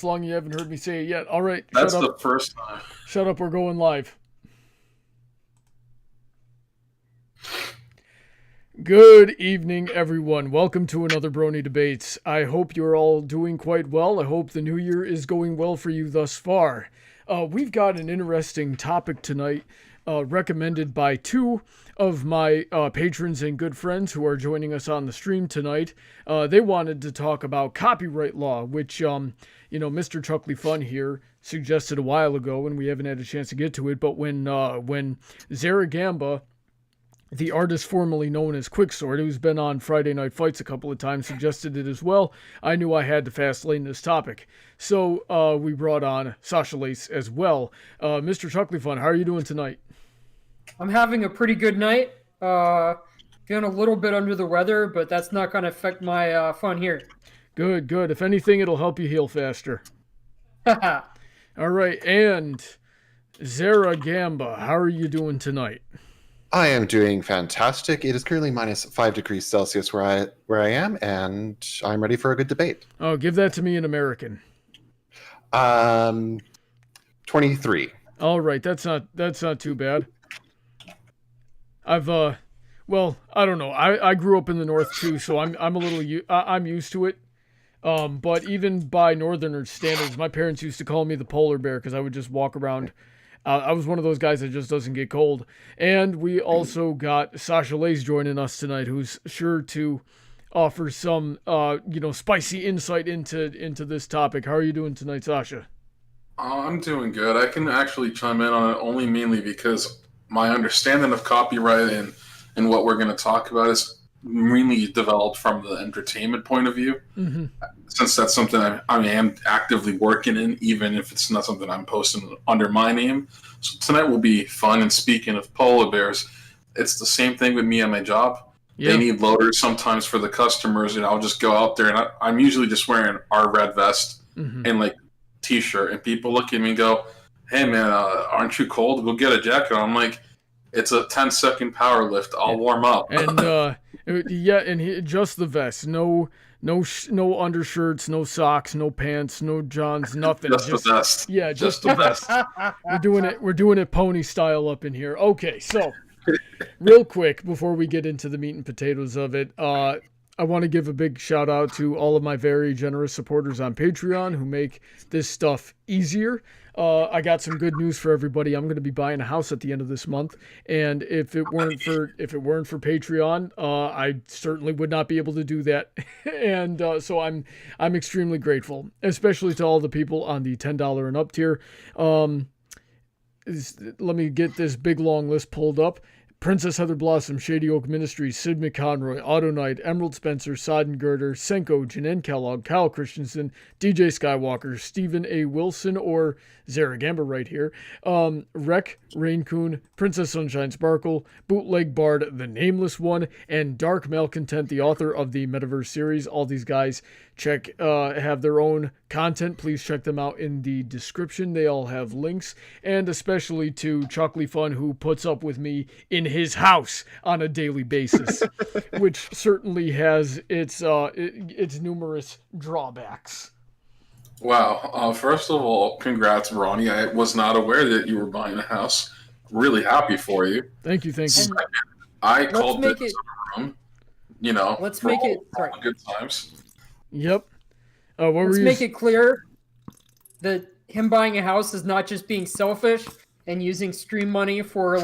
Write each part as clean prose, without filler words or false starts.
this long you haven't heard me say it yet. All right, That's shut up. the first time. Shut up, we're going live. Good evening, everyone. Welcome to another Brony Debates. I hope you're all doing quite well. I hope the new year is going well for you thus far. We've got an interesting topic tonight, recommended by two of my patrons and good friends who are joining us on the stream tonight. They wanted to talk about copyright law, which, Mr. Chucklyfun here suggested a while ago, and we haven't had a chance to get to it. But when Zeragamba, the artist formerly known as Quicksword, who's been on Friday Night Fights a couple of times, suggested it as well, I knew I had to fast lane this topic. So we brought on Sasha Lace as well. Mr. Chucklyfun, how are you doing tonight? I'm having a pretty good night. Feeling a little bit under the weather, but that's not going to affect my fun here. Good, good. If anything, it'll help you heal faster. All right, and Zeragamba, how are you doing tonight? I am doing fantastic. It is currently minus 5 degrees Celsius where I am, and I'm ready for a good debate. Oh, give that to me in American. 23. All right, that's not too bad. I don't know. I grew up in the north too, so I'm used to it. But even by northerner standards, my parents used to call me the polar bear because I would just walk around. I was one of those guys that just doesn't get cold. And we also got Sasha Lace joining us tonight, who's sure to offer some, spicy insight into this topic. How are you doing tonight, Sasha? I'm doing good. I can actually chime in on it only mainly because my understanding of copyright and what we're going to talk about is mainly developed from the entertainment point of view. Mm-hmm. Since that's something I am actively working in, even if it's not something I'm posting under my name. So tonight will be fun. And speaking of polar bears, it's the same thing with me at my job. Yeah. They need loaders sometimes for the customers, and I'll just go out there, and I'm usually just wearing our red vest and like t-shirt, and people look at me and go, "Hey man, aren't you cold? Go get a jacket." I'm like, it's a 10-second power lift. I'll warm up. And just the vest. No undershirts, no socks, no pants, no johns, nothing. Just the vest. Yeah, just the vest. We're doing it pony style up in here. Okay, so real quick before we get into the meat and potatoes of it, I want to give a big shout out to all of my very generous supporters on Patreon who make this stuff easier. I got some good news for everybody. I'm going to be buying a house at the end of this month, and if it weren't for Patreon, I certainly would not be able to do that. And so I'm extremely grateful, especially to all the people on the $10 and up tier. Let me get this big long list pulled up. Princess Heather Blossom, Shady Oak Ministries, Sid McConroy, Autoknight, Emerald Spencer, Sodden, Girder, Senko, Jennan, Kellogg, Kyle Christensen, DJ Skywalker, Stephen A. Wilson, or Zeragamba right here, Wreck, Rein-Kun, Princess Sunshine Sparkle, Bootleg Bard, the Nameless One, and Dark Malcontent, the author of the Metaverse series. All these guys have their own content. Please check them out in the description. They all have links, and especially to Chucklyfun, who puts up with me in his house on a daily basis, which certainly has its numerous drawbacks. Wow. First of all, congrats, Brony. I was not aware that you were buying a house. Really happy for you. Thank you. I called this room, let's make it good times. Yep. Let's make it clear that him buying a house is not just being selfish and using stream money for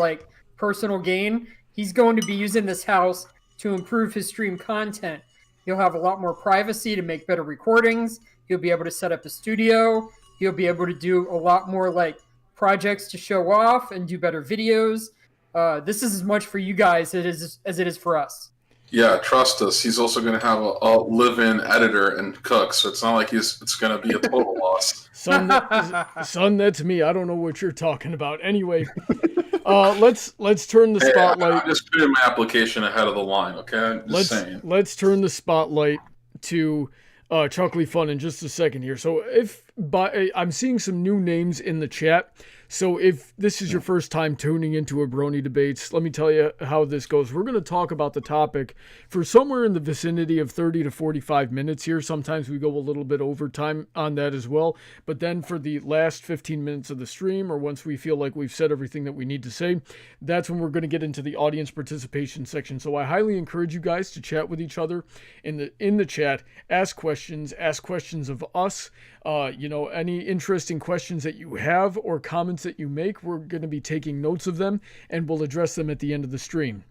personal gain. He's going to be using this house to improve his stream content. He'll have a lot more privacy to make better recordings. He'll be able to set up a studio. He'll be able to do a lot more projects to show off and do better videos. This is as much for you guys as it is for us. Yeah, trust us. He's also going to have a live-in editor and cook, so it's not like it's going to be a total loss. Son, that's me. I don't know what you're talking about. Anyway, let's turn the spotlight. I just put in my application ahead of the line, okay? Saying. Let's turn the spotlight to Chucklyfun in just a second here. So I'm seeing some new names in the chat. So if this is your first time tuning into a Brony Debates, let me tell you how this goes. We're going to talk about the topic for somewhere in the vicinity of 30 to 45 minutes here. Sometimes we go a little bit over time on that as well. But then for the last 15 minutes of the stream, or once we feel like we've said everything that we need to say, that's when we're going to get into the audience participation section. So I highly encourage you guys to chat with each other in the chat, ask questions of us. Any interesting questions that you have or comments that you make, we're going to be taking notes of them and we'll address them at the end of the stream.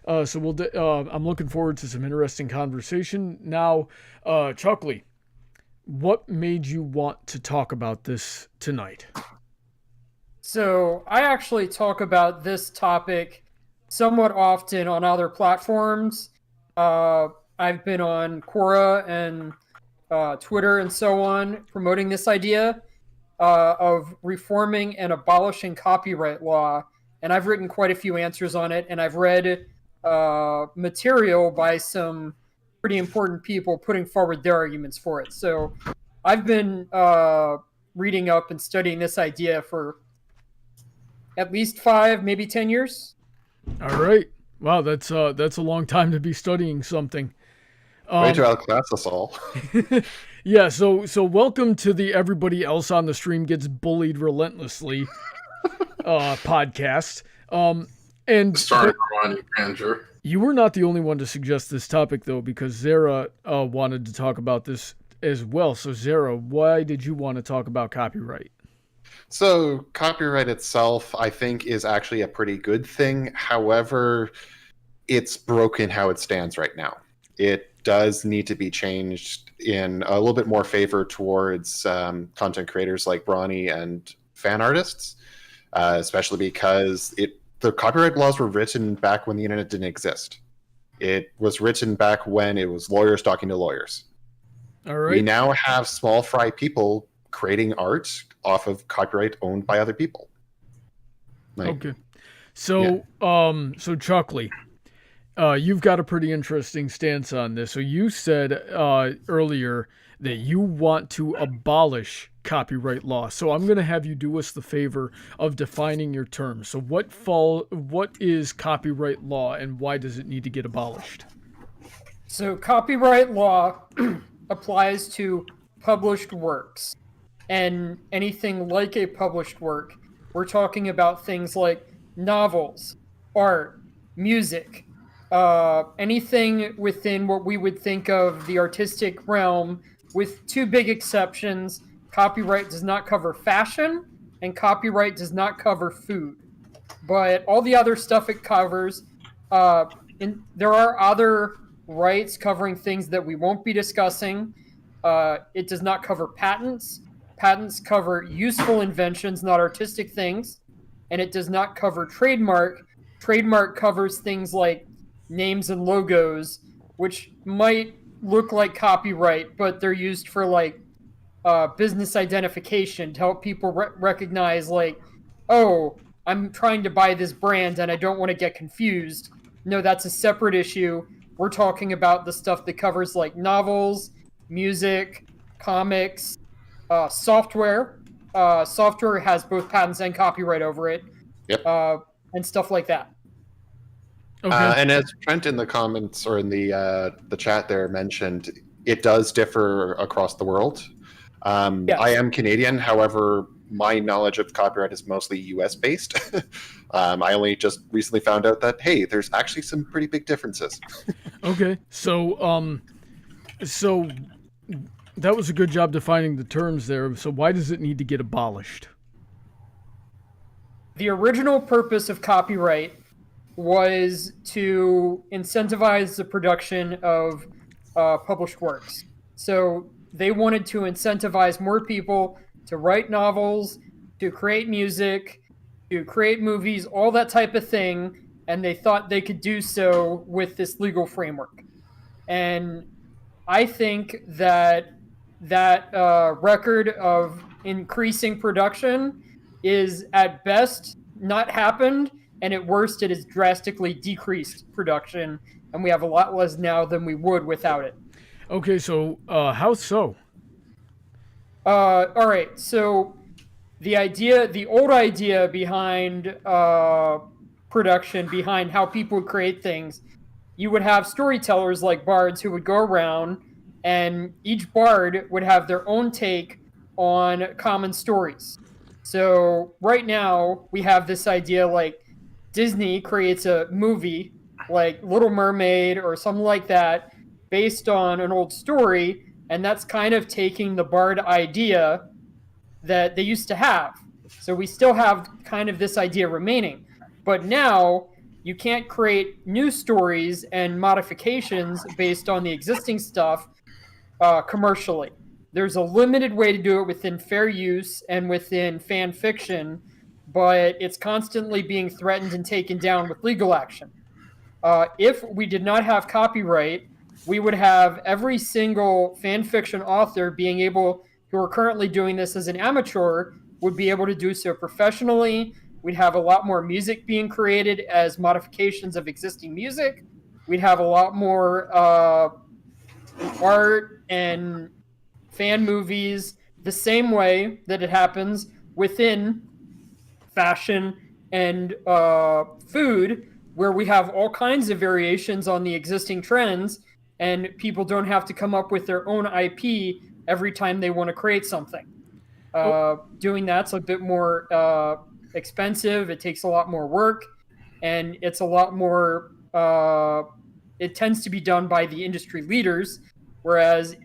I'm looking forward to some interesting conversation. Now, Chuckly, what made you want to talk about this tonight? So I actually talk about this topic somewhat often on other platforms. I've been on Quora and Twitter and so on promoting this idea of reforming and abolishing copyright law. And I've written quite a few answers on it, and I've read material by some pretty important people putting forward their arguments for it. So I've been reading up and studying this idea for at least 5, maybe 10 years. All right. Wow, that's a long time to be studying something. Way to outclass us all. Yeah, so welcome to the Everybody Else on the Stream Gets Bullied Relentlessly podcast. And Starting on you, Ranger. You were not the only one to suggest this topic, though, because Zara wanted to talk about this as well. So, Zara, why did you want to talk about copyright? So, copyright itself, I think, is actually a pretty good thing. However, it's broken how it stands right now. It does need to be changed in a little bit more favor towards content creators like Brony and fan artists, especially because the copyright laws were written back when the internet didn't exist. It was written back when it was lawyers talking to lawyers. All right. We now have small fry people creating art off of copyright owned by other people. Okay. So, so Chuckly, you've got a pretty interesting stance on this. So you said earlier that you want to abolish copyright law. So I'm going to have you do us the favor of defining your terms. So what is copyright law and why does it need to get abolished? So copyright law applies to published works. And anything like a published work, we're talking about things like novels, art, music, anything within what we would think of the artistic realm, with two big exceptions. Copyright does not cover fashion, and copyright does not cover food. But all the other stuff it covers, there are other rights covering things that we won't be discussing. It does not cover patents. Patents cover useful inventions, not artistic things. And it does not cover trademark. Trademark covers things like names and logos, which might look like copyright, but they're used for like business identification to help people recognize like, oh, I'm trying to buy this brand and I don't want to get confused. No, that's a separate issue. We're talking about the stuff that covers like novels, music, comics, software. Software has both patents and copyright over it. Yep. And stuff like that. Okay. And as Trent in the comments or in the chat there mentioned, it does differ across the world. Yes. I am Canadian, however, my knowledge of copyright is mostly US based. I only just recently found out that, hey, there's actually some pretty big differences. Okay, so that was a good job defining the terms there. So why does it need to get abolished? The original purpose of copyright was to incentivize the production of published works. So they wanted to incentivize more people to write novels, to create music, to create movies, all that type of thing, and they thought they could do so with this legal framework. And I think that record of increasing production is at best not happened, and at worst it has drastically decreased production, and we have a lot less now than we would without it. Okay, so how so? All right, so the old idea behind production, behind how people would create things, you would have storytellers like bards who would go around, and each bard would have their own take on common stories. So right now we have this idea like Disney creates a movie like Little Mermaid or something like that based on an old story, and that's kind of taking the bard idea that they used to have. So we still have kind of this idea remaining. But now you can't create new stories and modifications based on the existing stuff commercially. There's a limited way to do it within fair use and within fan fiction, but it's constantly being threatened and taken down with legal action. If we did not have copyright, we would have every single fan fiction author being able, who are currently doing this as an amateur, would be able to do so professionally. We'd have a lot more music being created as modifications of existing music. We'd have a lot more art and fan movies, the same way that it happens within fashion and food, where we have all kinds of variations on the existing trends, and people don't have to come up with their own IP every time they want to create something. Doing that's a bit more expensive. It takes a lot more work, and it's a lot more. It tends to be done by the industry leaders, whereas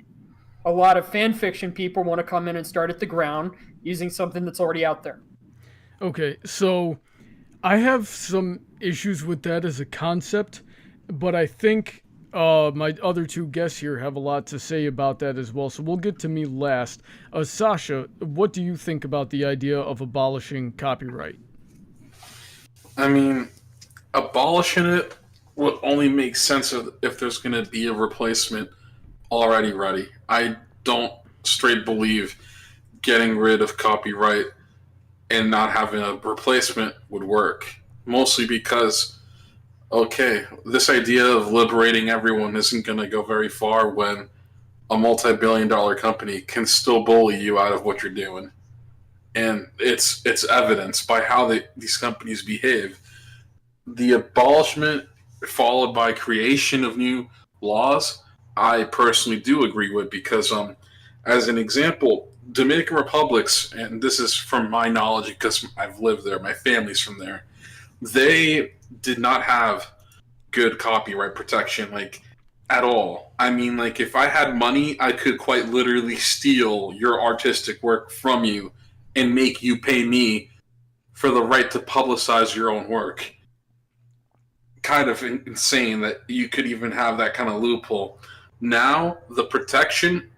a lot of fan fiction people want to come in and start at the ground using something that's already out there. Okay, so I have some issues with that as a concept, but I think my other two guests here have a lot to say about that as well, so we'll get to me last. Sasha, what do you think about the idea of abolishing copyright? I mean, abolishing it would only make sense if there's going to be a replacement already ready. I don't straight believe getting rid of copyright and not having a replacement would work. Mostly because, okay, this idea of liberating everyone isn't going to go very far when a multi-billion-dollar company can still bully you out of what you're doing. And it's evidenced by how these companies behave. The abolishment followed by creation of new laws, I personally do agree with, because as an example, Dominican Republics, and this is from my knowledge because I've lived there, my family's from there, they did not have good copyright protection, like, at all. I mean, like, if I had money, I could quite literally steal your artistic work from you and make you pay me for the right to publicize your own work. Kind of insane that you could even have that kind of loophole. Now, the protection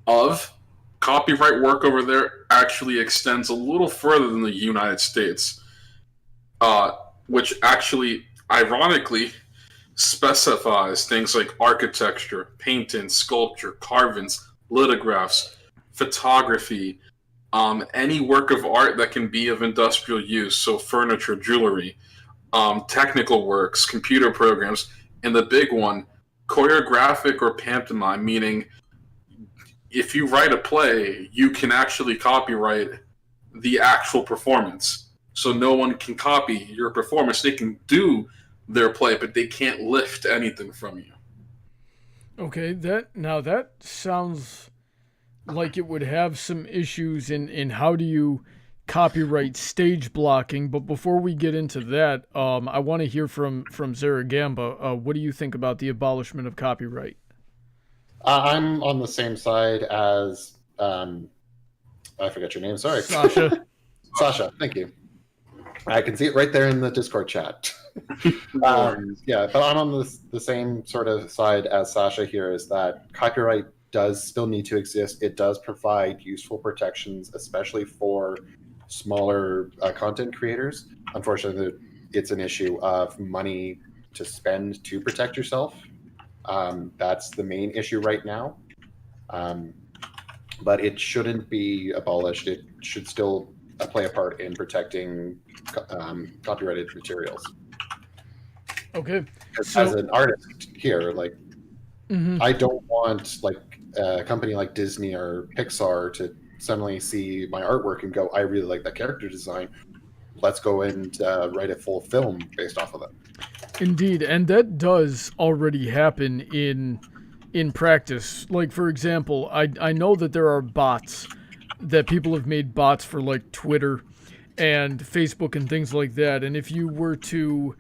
of copyright work over there actually extends a little further than the United States, which actually, ironically, specifies things like architecture, painting, sculpture, carvings, lithographs, photography, any work of art that can be of industrial use, so furniture, jewelry, technical works, computer programs, and the big one, choreographic or pantomime, meaning if you write a play, you can actually copyright the actual performance. So no one can copy your performance. They can do their play, but they can't lift anything from you. Okay, that sounds like it would have some issues in how do you copyright stage blocking. But before we get into that, I want to hear from Zeragamba. What do you think about the abolishment of copyright? I'm on the same side as I forgot your name. Sorry, Sasha. Sasha, thank you. I can see it right there in the Discord chat. Yeah, but I'm on the same sort of side as Sasha here, is that copyright does still need to exist. It does provide useful protections, especially for smaller content creators. Unfortunately, it's an issue of money to spend to protect yourself. That's the main issue right now. But it shouldn't be abolished. It should still play a part in protecting copyrighted materials. Okay. As an artist here, I don't want a company like Disney or Pixar to suddenly see my artwork and go, I really like that character design. Let's go and write a full film based off of it. Indeed, and that does already happen in practice. Like, for example, I know that there are bots, that people have made bots for, like, Twitter and Facebook and things like that, and if you were to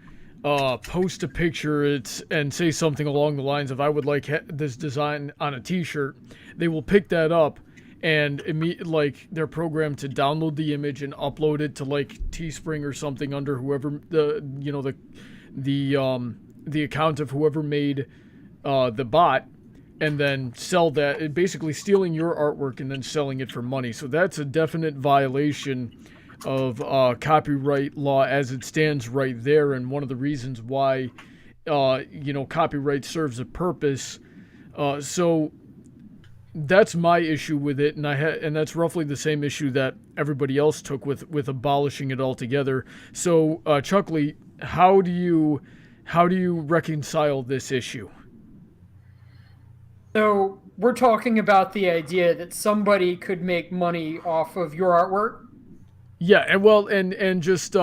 post a picture and say something along the lines of, I would like this design on a t-shirt, they will pick that up, and like, they're programmed to download the image and upload it to, like, Teespring or something under whoever the account of whoever made the bot, and then sell that, basically stealing your artwork and then selling it for money. So that's a definite violation of copyright law as it stands right there, and one of the reasons why copyright serves a purpose. So that's my issue with it, and that's roughly the same issue that everybody else took with abolishing it altogether. So Chuckly, how do you reconcile this issue? So we're talking about the idea that somebody could make money off of your artwork. Yeah, and just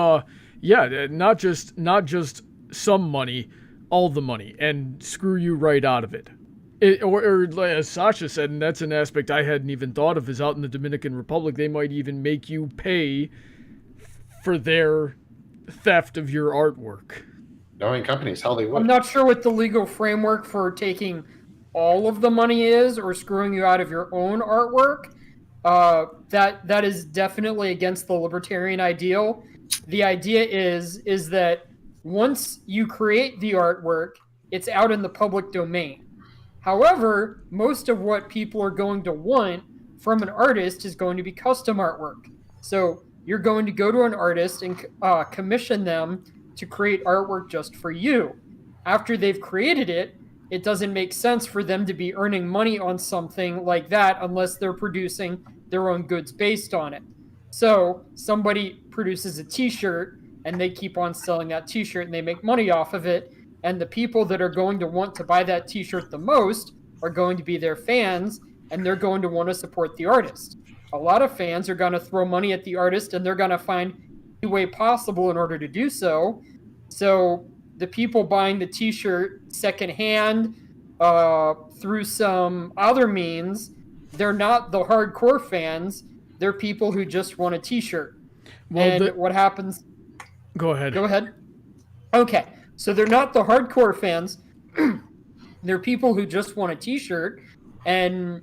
not just some money, all the money, and screw you right out of it. Or as Sasha said, and that's an aspect I hadn't even thought of, is out in the Dominican Republic, they might even make you pay for their theft of your artwork. Knowing companies, how they would. I'm not sure what the legal framework for taking all of the money is, or screwing you out of your own artwork. That is definitely against the libertarian ideal. The idea is that once you create the artwork, it's out in the public domain. However, most of what people are going to want from an artist is going to be custom artwork. So you're going to go to an artist and commission them to create artwork just for you. After they've created it, it doesn't make sense for them to be earning money on something like that unless they're producing their own goods based on it. So somebody produces a t-shirt and they keep on selling that t-shirt and they make money off of it. And the people that are going to want to buy that t-shirt the most are going to be their fans, and they're going to want to support the artist. A lot of fans are going to throw money at the artist, and they're going to find any way possible in order to do so. So the people buying the t-shirt secondhand through some other means, they're not the hardcore fans. They're people who just want a t-shirt. Well, what happens? Go ahead. Go ahead. Okay. So they're not the hardcore fans. They're people who just want a t-shirt. And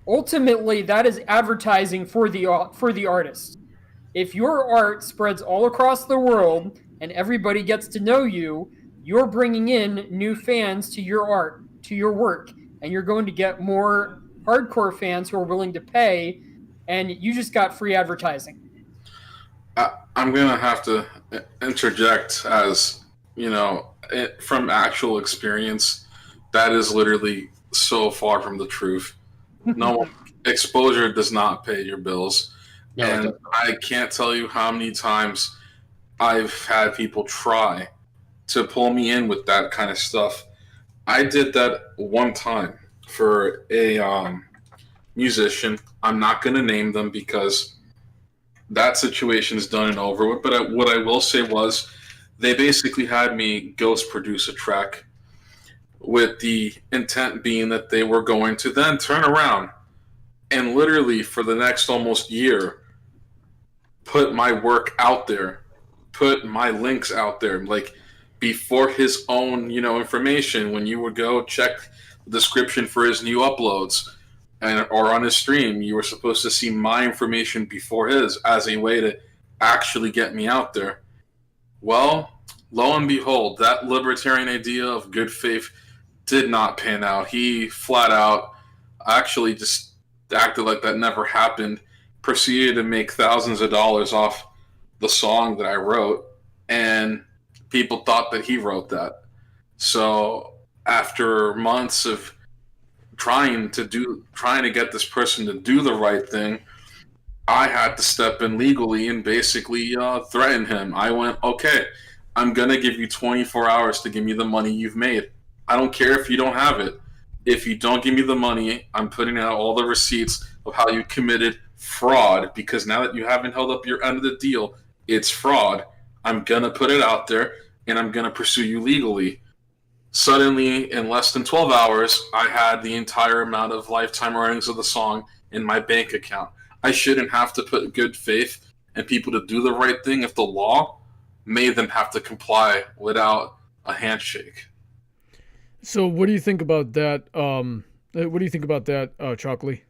ultimately, that is advertising for the artist. If your art spreads all across the world and everybody gets to know you, you're bringing in new fans to your art, to your work. And you're going to get more hardcore fans who are willing to pay. And you just got free advertising. I'm going to have to interject as, from actual experience, that is literally so far from the truth. No, exposure does not pay your bills. No, and I can't tell you how many times I've had people try to pull me in with that kind of stuff. I did that one time for a musician. I'm not going to name them because that situation is done and over with. But what I will say was, they basically had me ghost produce a track with the intent being that they were going to then turn around and literally for the next almost year put my work out there, put my links out there, like before his own, information. When you would go check the description for his new uploads or on his stream, you were supposed to see my information before his as a way to actually get me out there. Well, lo and behold, that libertarian idea of good faith did not pan out. He flat out actually just acted like that never happened, proceeded to make thousands of dollars off the song that I wrote, and people thought that he wrote that. So after months of trying to get this person to do the right thing, I had to step in legally and basically threaten him. I went, okay, I'm going to give you 24 hours to give me the money you've made. I don't care if you don't have it. if you don't give me the money, I'm putting out all the receipts of how you committed fraud, because now that you haven't held up your end of the deal, it's fraud. I'm going to put it out there, and I'm going to pursue you legally. Suddenly, in less than 12 hours, I had the entire amount of lifetime earnings of the song in my bank account. I shouldn't have to put good faith in people to do the right thing if the law made them have to comply without a handshake. So what do you think about that? Chuckly?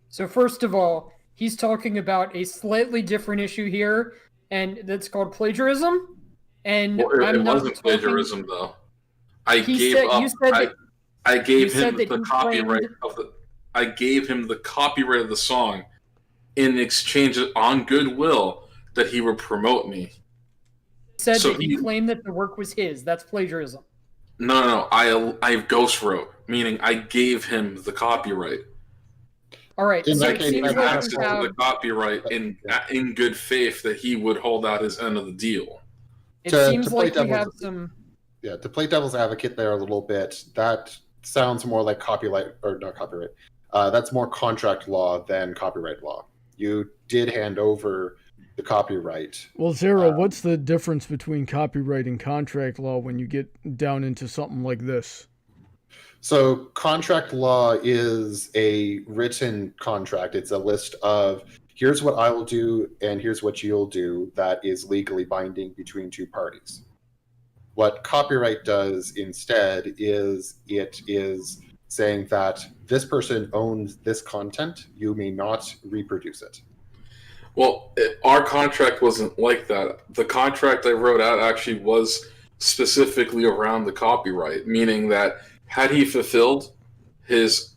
So first of all, he's talking about a slightly different issue here, and that's called plagiarism. And well, I'm it not wasn't talking... plagiarism, though. I gave him the copyright of the. I gave him the copyright of the song in exchange on goodwill that he would promote me. Said so that he claimed that the work was his. That's plagiarism. No. I ghost wrote, meaning I gave him the copyright. All right. So it seems like asked for the copyright in good faith that he would hold out his end of the deal. It seems like we have some. Yeah, to play devil's advocate there a little bit, that sounds more like copyright, or not copyright. That's more contract law than copyright law. You did hand over the copyright. Well, Zara, what's the difference between copyright and contract law when you get down into something like this? So contract law is a written contract. It's a list of here's what I will do and here's what you'll do that is legally binding between two parties. What copyright does instead is it is saying that this person owns this content, you may not reproduce it. Well, our contract wasn't like that. The contract I wrote out actually was specifically around the copyright, meaning that had he fulfilled his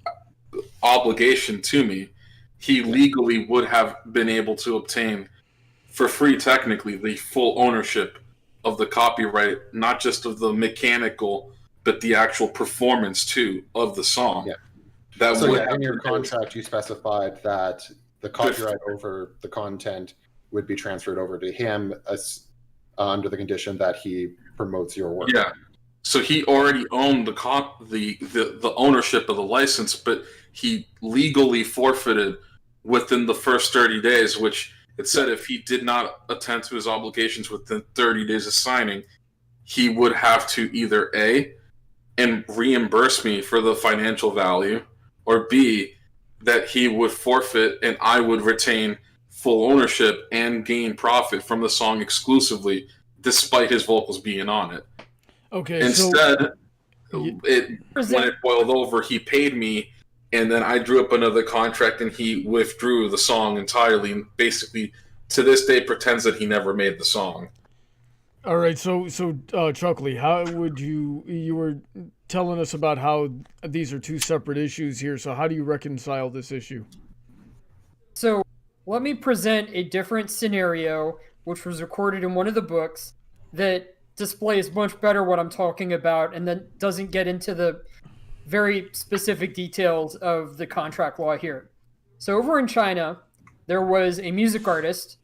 obligation to me, he legally would have been able to obtain, for free technically, the full ownership of the copyright, not just of the mechanical, but the actual performance, too, of the song. Yeah. In your contract, you specified that the copyright over the content would be transferred over to him as under the condition that he promotes your work. Yeah. So he already owned the ownership of the license, but he legally forfeited within the first 30 days, which it said if he did not attend to his obligations within 30 days of signing, he would have to either A, and reimburse me for the financial value, or B, that he would forfeit and I would retain full ownership and gain profit from the song exclusively, despite his vocals being on it. Okay. Instead, when it boiled over, he paid me, and then I drew up another contract, and he withdrew the song entirely, and basically, to this day, pretends that he never made the song. All right, so Chuckly, how would you were telling us about how these are two separate issues here, so how do you reconcile this issue? So let me present a different scenario, which was recorded in one of the books, that displays much better what I'm talking about and then doesn't get into the very specific details of the contract law here. So over in China, there was a music artist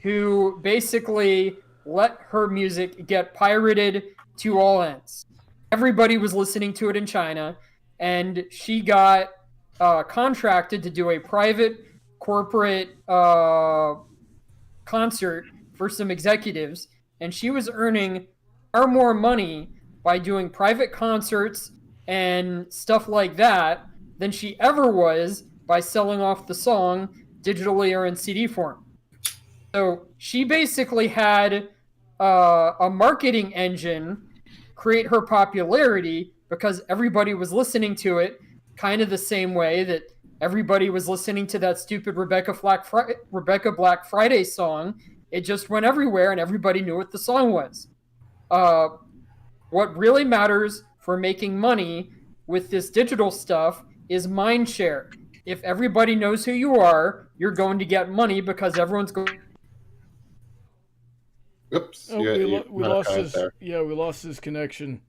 who basically let her music get pirated to all ends. Everybody was listening to it in China, and she got contracted to do a private corporate concert for some executives, and she was earning far more money by doing private concerts and stuff like that than she ever was by selling off the song digitally or in CD form. So she basically had a marketing engine create her popularity because everybody was listening to it kind of the same way that everybody was listening to that stupid Rebecca Black Friday song. It just went everywhere and everybody knew what the song was. What really matters for making money with this digital stuff is mind share. If everybody knows who you are, you're going to get money because everyone's going. Oops. We lost his connection.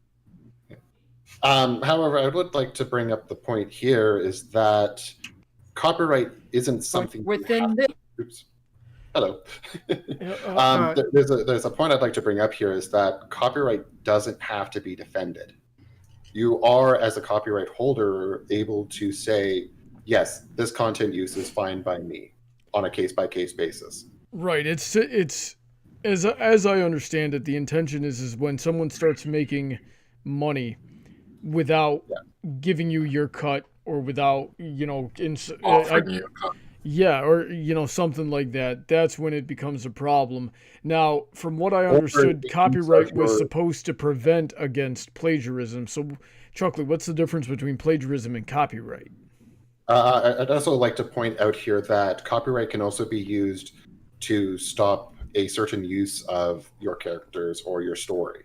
However, I would like to bring up the point here is that copyright isn't something within this. Oops. Hello. There's a point I'd like to bring up here is that copyright doesn't have to be defended. You are, as a copyright holder, able to say, yes, this content use is fine by me on a case-by-case basis. Right. It's as I understand it, the intention is when someone starts making money without giving you your cut or without, Offering you a cut. yeah, or something like that. That's when it becomes a problem. Now, from what I understood, copyright was supposed to prevent against plagiarism. So, Chuckly, what's the difference between plagiarism and copyright? I'd also like to point out here that copyright can also be used to stop a certain use of your characters or your story.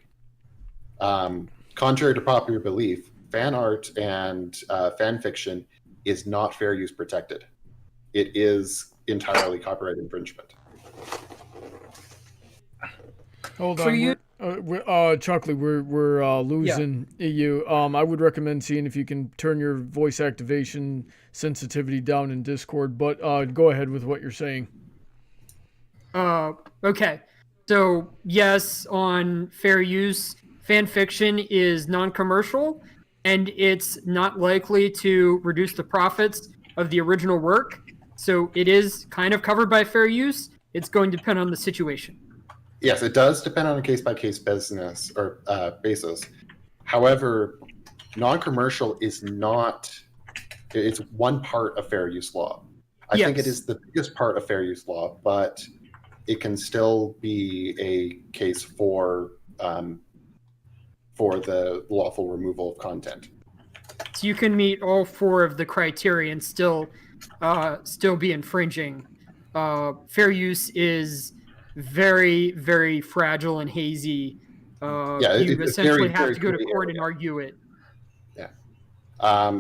Contrary to popular belief, fan art and fan fiction is not fair use protected. It is entirely copyright infringement. Hold on, Chuckly, we're losing you. I would recommend seeing if you can turn your voice activation sensitivity down in Discord. But go ahead with what you're saying. Okay. So yes, on fair use, fan fiction is non-commercial, and it's not likely to reduce the profits of the original work. So it is kind of covered by fair use. It's going to depend on the situation. Yes, it does depend on a case-by-case business or basis. However, non-commercial is not. It's one part of fair use law. I think it is the biggest part of fair use law, but it can still be a case for the lawful removal of content. So you can meet all four of the criteria and still be infringing. Fair use is very, very fragile and hazy. You essentially have to go to court and argue it. Yeah.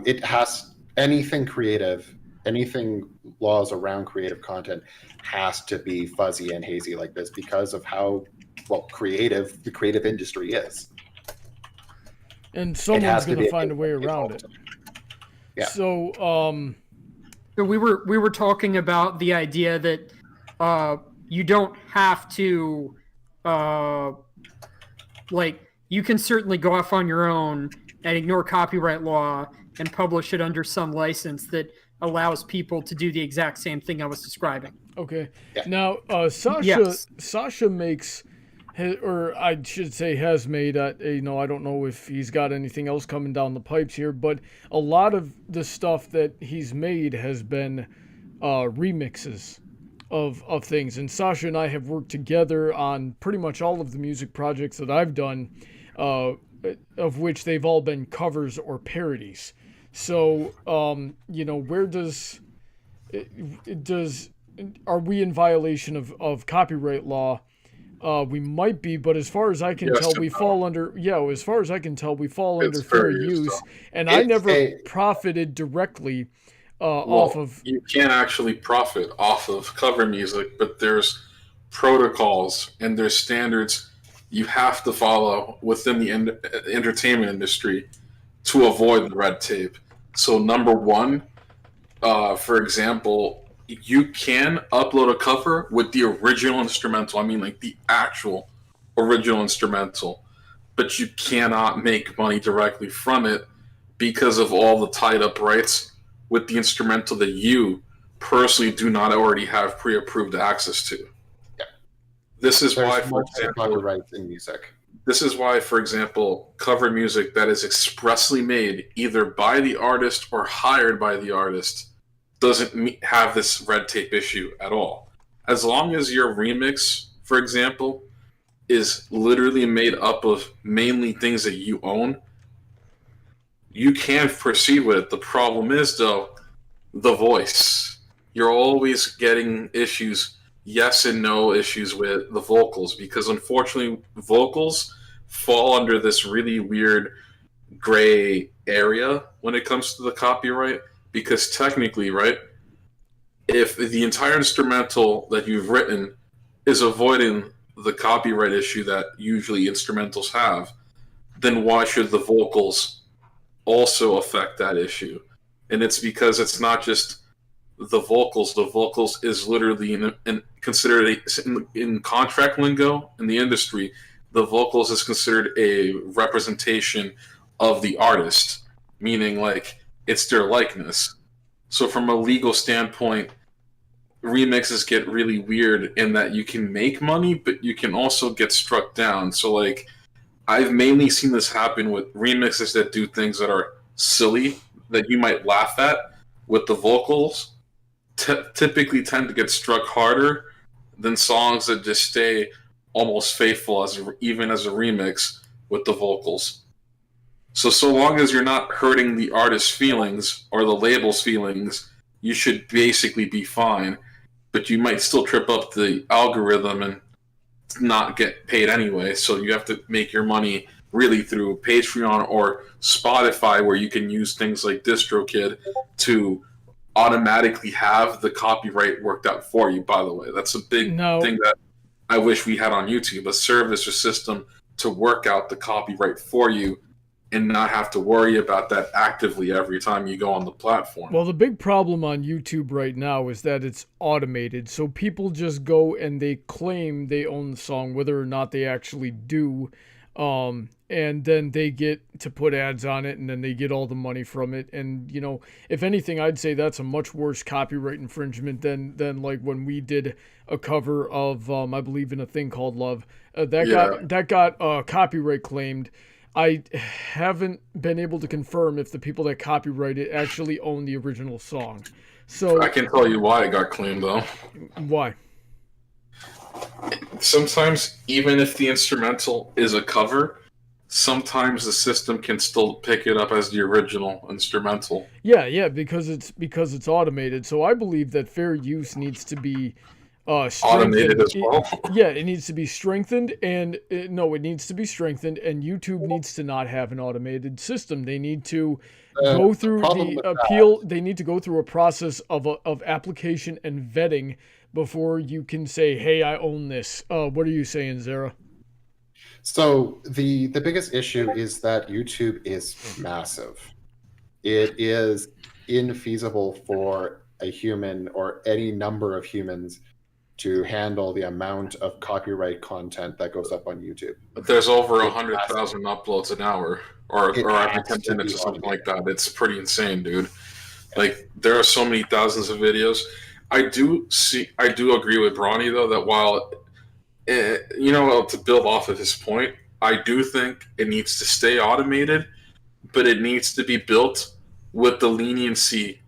It has anything creative, anything laws around creative content has to be fuzzy and hazy like this because of how creative the creative industry is. And someone's going to find a way around it. Yeah. So, So we were talking about the idea that you don't have to you can certainly go off on your own and ignore copyright law and publish it under some license that allows people to do the exact same thing I was describing. Okay. Yeah. Now, Sasha makes, or I should say has made, I don't know if he's got anything else coming down the pipes here, but a lot of the stuff that he's made has been remixes of things. And Sasha and I have worked together on pretty much all of the music projects that I've done, of which they've all been covers or parodies. So, where are we in violation of copyright law? We might be, but as far as I can tell, we fall under fair use. And I never profited directly off of. You can't actually profit off of cover music, but there's protocols and there's standards you have to follow within the entertainment industry to avoid the red tape. So number one, for example, you can upload a cover with the original instrumental. I mean, like the actual original instrumental, but you cannot make money directly from it because of all the tied up rights with the instrumental that you personally do not already have pre-approved access to. Yeah. This is There's why, for example, copyrights in music. This is why, for example, cover music that is expressly made either by the artist or hired by the artist doesn't have this red tape issue at all. As long as your remix, for example, is literally made up of mainly things that you own, you can proceed with it. The problem is, though, the voice. You're always getting issues, yes and no issues with the vocals, because unfortunately vocals fall under this really weird gray area when it comes to the copyright, because technically, right, if the entire instrumental that you've written is avoiding the copyright issue that usually instrumentals have, then why should the vocals also affect that issue? And it's because it's not just the vocals. The vocals is literally considered in contract lingo in the industry. The vocals is considered a representation of the artist, meaning like it's their likeness. So from a legal standpoint, remixes get really weird in that you can make money, but you can also get struck down. So like I've mainly seen this happen with remixes that do things that are silly, that you might laugh at with the vocals, typically tend to get struck harder than songs that just stay almost faithful even as a remix with the vocals. So long as you're not hurting the artist's feelings or the label's feelings, you should basically be fine. But you might still trip up the algorithm and not get paid anyway. So you have to make your money really through Patreon or Spotify, where you can use things like DistroKid to automatically have the copyright worked out for you. By the way, that's a big thing that I wish we had on YouTube, a service or system to work out the copyright for you and not have to worry about that actively every time you go on the platform. Well, the big problem on YouTube right now is that it's automated. So people just go and they claim they own the song, whether or not they actually do. And then they get to put ads on it, and then they get all the money from it. And, you know, if anything, I'd say that's a much worse copyright infringement than like when we did a cover of, I believe, in A Thing Called Love. That got copyright claimed. I haven't been able to confirm if the people that copyright it actually own the original song. So I can tell you why it got claimed, though. Why? Sometimes, even if the instrumental is a cover, sometimes the system can still pick it up as the original instrumental. Yeah, because it's automated. So I believe that fair use needs to be automated as well. It needs to be strengthened, and it needs to be strengthened. And YouTube needs to not have an automated system. They need to go through the appeal. They need to go through a process of application and vetting before you can say, "Hey, I own this." What are you saying, Zara? So the biggest issue is that YouTube is massive. It is infeasible for a human or any number of humans to handle the amount of copyright content that goes up on YouTube. But there's over 100,000 uploads an hour, or every 10 minutes or something like that. It's pretty insane, dude. Like, there are so many thousands of videos. I do agree with Brony, though, that while, to build off of his point, I do think it needs to stay automated, but it needs to be built with the leniency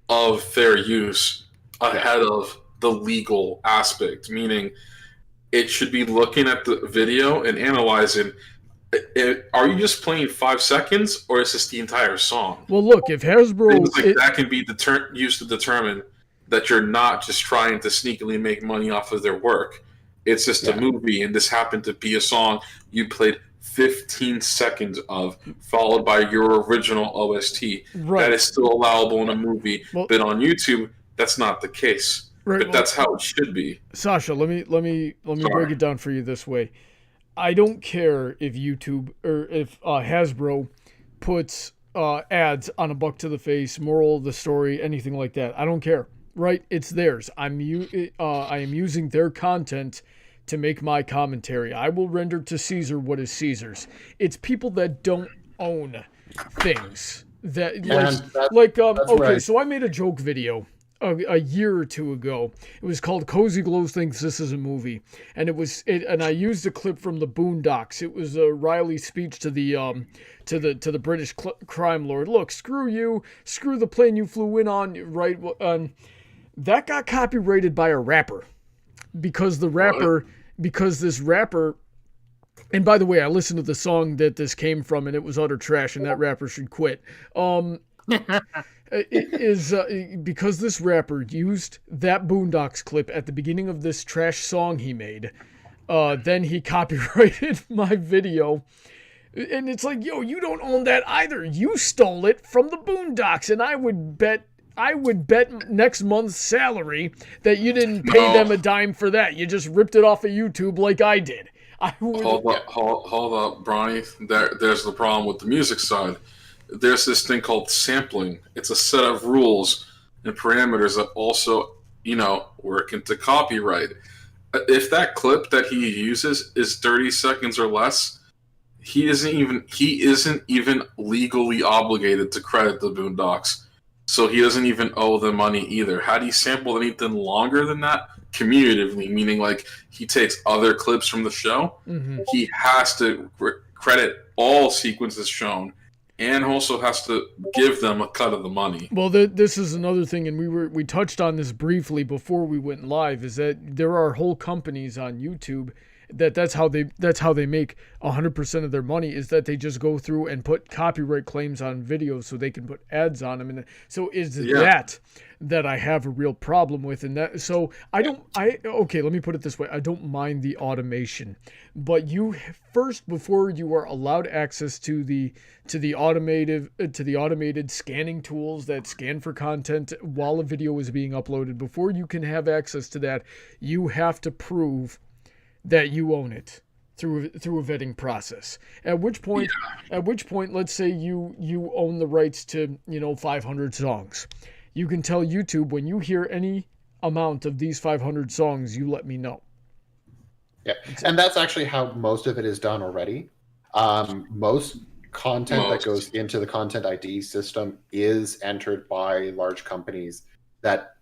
of fair use ahead of the legal aspect, meaning it should be looking at the video and analyzing, are you just playing 5 seconds or is this the entire song? Well, look, if Hasbro... that can be used to determine that you're not just trying to sneakily make money off of their work. It's just a movie, and this happened to be a song you played 15 seconds of, followed by your original OST. Right. That is still allowable in a movie, but on YouTube, that's not the case. Right, but that's how it should be. Sasha, let me break it down for you this way. I don't care if YouTube or if Hasbro puts ads on a buck to the face, moral of the story, anything like that. I don't care. Right? It's theirs. I am using their content to make my commentary. I will render to Caesar what is Caesar's. It's people that don't own things that So I made a joke video a year or two ago. It was called "Cozy Glows Thinks This Is a Movie," and and I used a clip from the Boondocks. It was Riley's speech to the British crime lord. Look, screw you, screw the plane you flew in on. Right, that got copyrighted by a rapper because this rapper. And by the way, I listened to the song that this came from, and it was utter trash, and that rapper should quit. It is because this rapper used that Boondocks clip at the beginning of this trash song he made. Then he copyrighted my video. And it's like, yo, you don't own that either. You stole it from the Boondocks, and I would bet next month's salary that you didn't pay them a dime for that. You just ripped it off of YouTube like I did. Hold up, Brony. There's the problem with the music side. There's this thing called sampling. It's a set of rules and parameters that also, work into copyright. If that clip that he uses is 30 seconds or less, he isn't even legally obligated to credit the Boondocks, so he doesn't even owe them money either. Had he sampled anything longer than that, commutatively, meaning like he takes other clips from the show, he has to credit all sequences shown, and also has to give them a cut of the money. Well, this is another thing, and we touched on this briefly before we went live, is that there are whole companies on YouTube that's how they make 100% of their money, is that they just go through and put copyright claims on videos so they can put ads on them. And so that I have a real problem with. And that, so okay, let me put it this way. I don't mind the automation, but you first, before you are allowed access to the automated scanning tools that scan for content while a video is being uploaded, before you can have access to that, you have to prove that you own it through a vetting process. At which point, let's say you own the rights to 500 songs. You can tell YouTube, when you hear any amount of these 500 songs, you let me know. Yeah, and that's actually how most of it is done already. Most content that goes into the Content ID system is entered by large companies that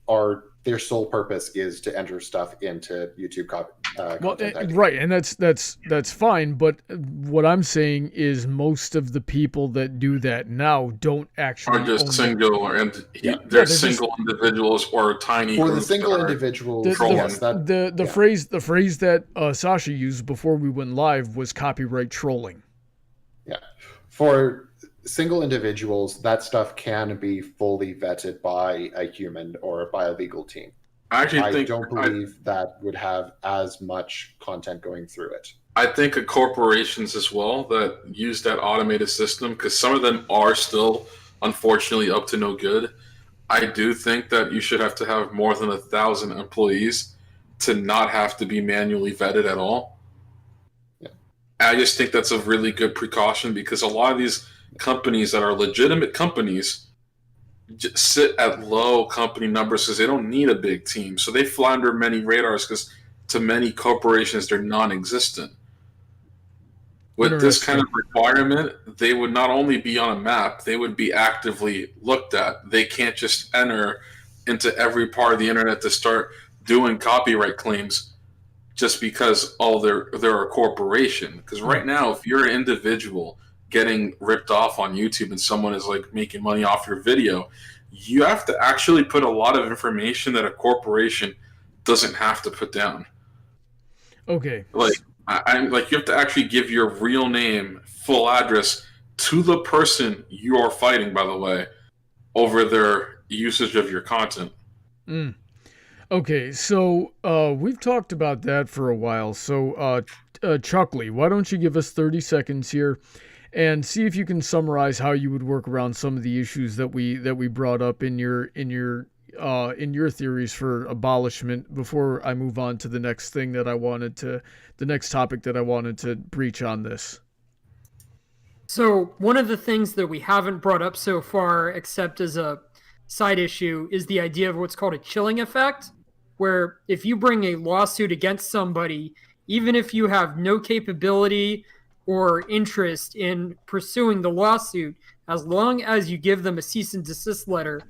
are, their sole purpose is to enter stuff into YouTube Content ID. Right, and that's fine. But what I'm saying is, most of the people that do that now don't actually are just single they're single individuals or tiny. For the single individuals, the phrase that Sasha used before we went live was copyright trolling. Yeah, for single individuals, that stuff can be fully vetted by a human or by a legal team. I don't believe that would have as much content going through it. I think of corporations as well that use that automated system, because some of them are still, unfortunately, up to no good. I do think that you should have to have more than 1,000 employees to not have to be manually vetted at all. Yeah. I just think that's a really good precaution, because a lot of these companies that are legitimate companies just sit at low company numbers because they don't need a big team. So they fly under many radars because to many corporations, they're non-existent. With this kind of requirement, they would not only be on a map, they would be actively looked at. They can't just enter into every part of the internet to start doing copyright claims just because they're a corporation. Because right now, if you're an individual getting ripped off on YouTube and someone is like making money off your video, you have to actually put a lot of information that a corporation doesn't have to put down. Okay. I'm like, you have to actually give your real name, full address to the person you are fighting, by the way, over their usage of your content. Okay, so we've talked about that for a while. So Chuckly, why don't you give us 30 seconds here and see if you can summarize how you would work around some of the issues that we brought up in your theories for abolishment before I move on to the next topic that I wanted to breach on this. So one of the things that we haven't brought up so far, except as a side issue, is the idea of what's called a chilling effect, where if you bring a lawsuit against somebody, even if you have no capability or interest in pursuing the lawsuit, as long as you give them a cease and desist letter,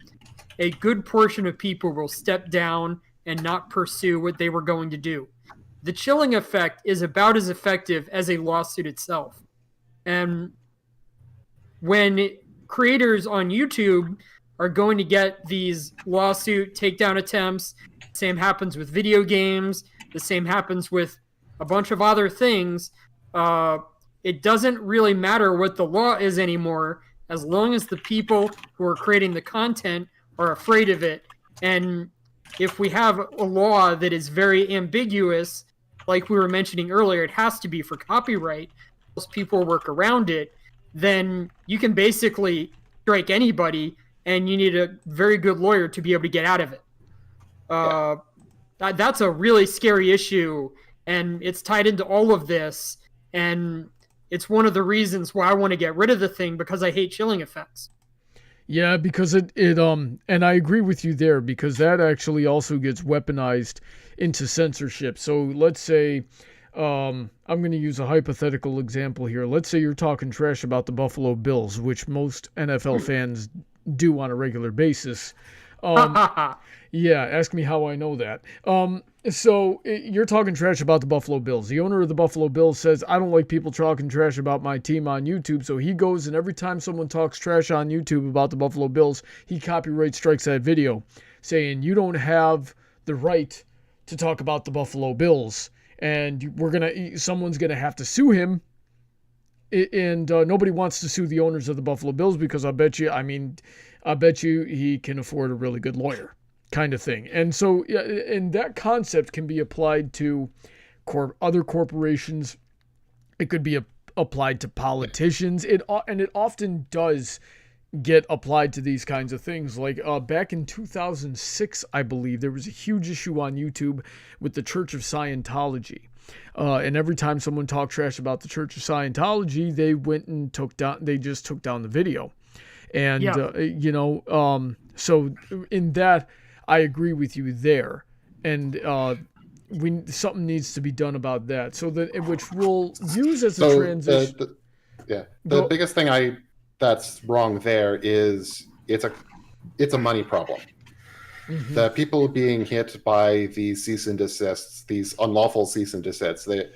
a good portion of people will step down and not pursue what they were going to do. The chilling effect is about as effective as a lawsuit itself. And when creators on YouTube are going to get these lawsuit takedown attempts, the same happens with video games, the same happens with a bunch of other things, it doesn't really matter what the law is anymore, as long as the people who are creating the content are afraid of it. And if we have a law that is very ambiguous, like we were mentioning earlier, it has to be for copyright, most people work around it, then you can basically strike anybody, and you need a very good lawyer to be able to get out of it. That's a really scary issue, and it's tied into all of this, and it's one of the reasons why I want to get rid of the thing, because I hate chilling effects. Yeah, because it and I agree with you there, because that actually also gets weaponized into censorship. So let's say I'm going to use a hypothetical example here. Let's say you're talking trash about the Buffalo Bills, which most NFL fans do on a regular basis. Yeah, ask me how I know that. So you're talking trash about the Buffalo Bills. The owner of the Buffalo Bills says, I don't like people talking trash about my team on YouTube. So he goes and every time someone talks trash on YouTube about the Buffalo Bills, he copyright strikes that video saying you don't have the right to talk about the Buffalo Bills. And someone's going to have to sue him. And nobody wants to sue the owners of the Buffalo Bills because I bet you he can afford a really good lawyer, kind of thing. And so, and that concept can be applied to other corporations. It could be applied to politicians. It often does get applied to these kinds of things. Like back in 2006, I believe, there was a huge issue on YouTube with the Church of Scientology. And every time someone talked trash about the Church of Scientology, they went and took down the video. And, so in that, I agree with you there. And something needs to be done about that. So that, which we'll use as a transition. The biggest thing that's wrong there is it's a money problem. Mm-hmm. The people being hit by these cease and desists, these unlawful cease and desists, they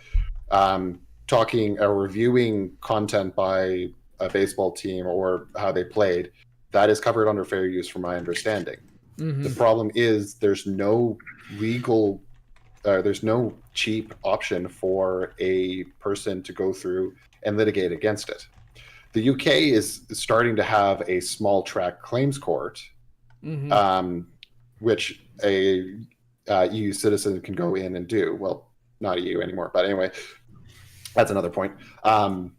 talking or reviewing content by a baseball team or how they played, that is covered under fair use from my understanding. Mm-hmm. The problem is there's no cheap option for a person to go through and litigate against it. The UK is starting to have a small track claims court, mm-hmm. Which a EU citizen can go in and do. Well, not EU anymore, but anyway, that's another point. The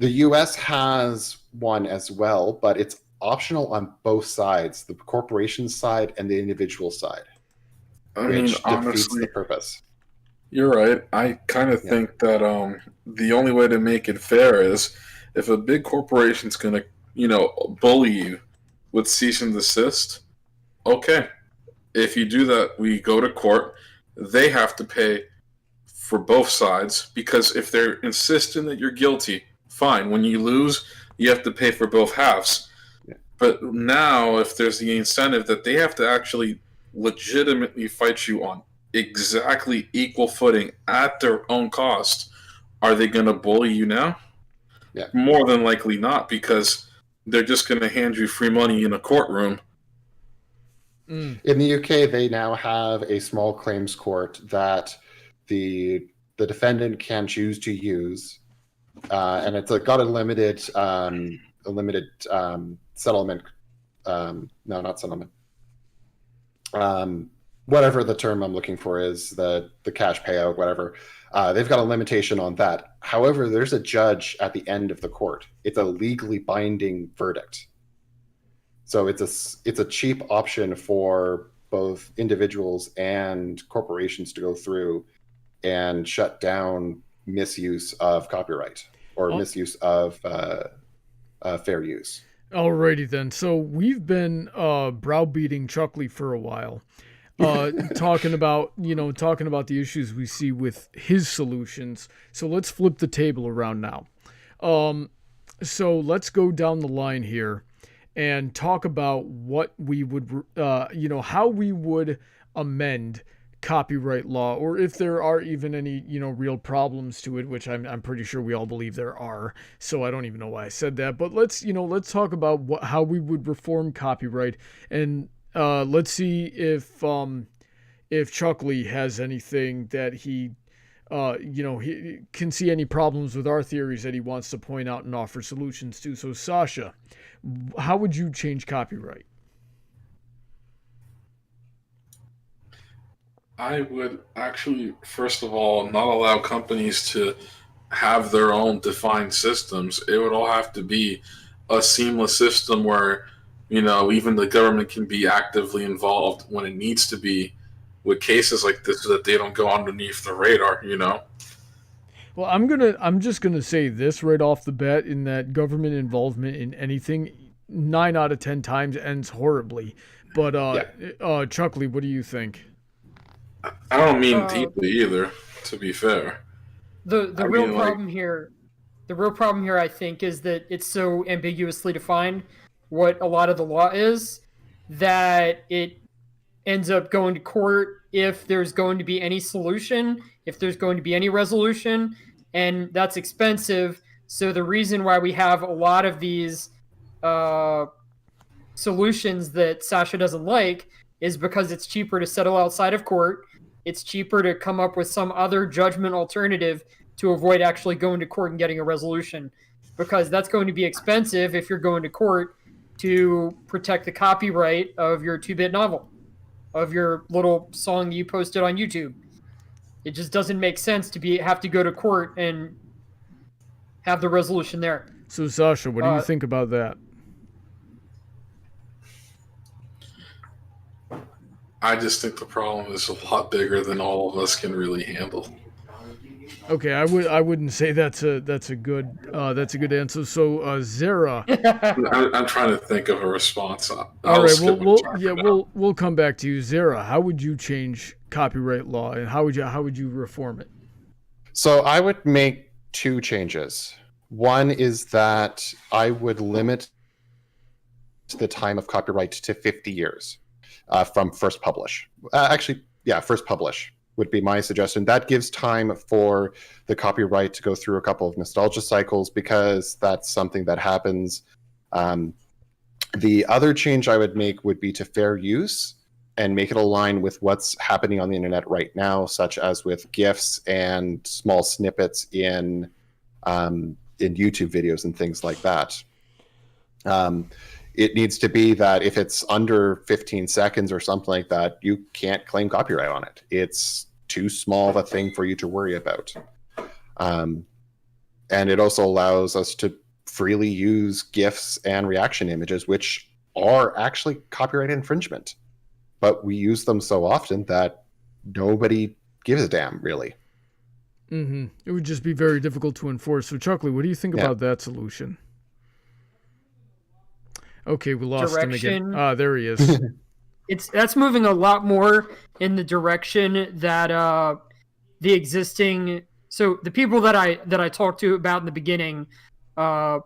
US has one as well, but it's optional on both sides, the corporation side and the individual side, which defeats the purpose. You're right. I kind of think that the only way to make it fair is if a big corporation's going to, bully you with cease and desist, okay. If you do that, we go to court. They have to pay for both sides because if they're insisting that you're guilty, fine. When you lose, you have to pay for both halves. Yeah. But now, if there's the incentive that they have to actually legitimately fight you on exactly equal footing at their own cost, are they going to bully you now? Yeah. More than likely not, because they're just going to hand you free money in a courtroom. In the UK, they now have a small claims court that the defendant can choose to use, and it's got a limited settlement. No, not settlement. Whatever the term I'm looking for is, the cash payout, whatever. They've got a limitation on that. However, there's a judge at the end of the court. It's a legally binding verdict. So it's a cheap option for both individuals and corporations to go through and shut down misuse of copyright or misuse of fair use. Alrighty then. So we've been browbeating Chuckly for a while. Talking about the issues we see with his solutions. So let's flip the table around now. So let's go down the line here and talk about what we would, how we would amend copyright law, or if there are even any, real problems to it, which I'm pretty sure we all believe there are. So I don't even know why I said that, but let's talk about how we would reform copyright, and let's see if Chuckly has anything that he can see any problems with our theories that he wants to point out and offer solutions to. So Sasha, how would you change copyright? I would actually, first of all, not allow companies to have their own defined systems. It would all have to be a seamless system where, even the government can be actively involved when it needs to be with cases like this so that they don't go underneath the radar, Well, I'm just gonna say this right off the bat, in that government involvement in anything 9 out of 10 times ends horribly. But Chuckly, what do you think? I don't mean deeply either, to be fair. The real problem here, I think, is that it's so ambiguously defined what a lot of the law is that it ends up going to court if there's going to be any solution, if there's going to be any resolution, and that's expensive. So the reason why we have a lot of these solutions that Sasha doesn't like is because it's cheaper to settle outside of court. It's cheaper to come up with some other judgment alternative to avoid actually going to court and getting a resolution, because that's going to be expensive if you're going to court to protect the copyright of your 2-bit novel, of your little song you posted on YouTube. It just doesn't make sense to have to go to court and have the resolution there. So Sasha, what do you think about that? I just think the problem is a lot bigger than all of us can really handle. Okay, I wouldn't say that's a good answer. So Zara, I'm trying to think of a response. All right, we'll come back to you, Zara. How would you change copyright law, and how would you reform it? So I would make 2 changes. One is that I would limit the time of copyright to 50 years from first publish. First publish would be my suggestion. That gives time for the copyright to go through a couple of nostalgia cycles, because that's something that happens. The other change I would make would be to fair use and make it align with what's happening on the internet right now, such as with GIFs and small snippets in YouTube videos and things like that. It needs to be that if it's under 15 seconds or something like that, you can't claim copyright on it. It's too small of a thing for you to worry about. And it also allows us to freely use GIFs and reaction images, which are actually copyright infringement. But we use them so often that nobody gives a damn, really. Mm-hmm. It would just be very difficult to enforce. So, Chuckly, what do you think about that solution? Okay, we lost him again. Ah, there he is. That's moving a lot more in the direction that the existing. So the people that I talked to about in the beginning, the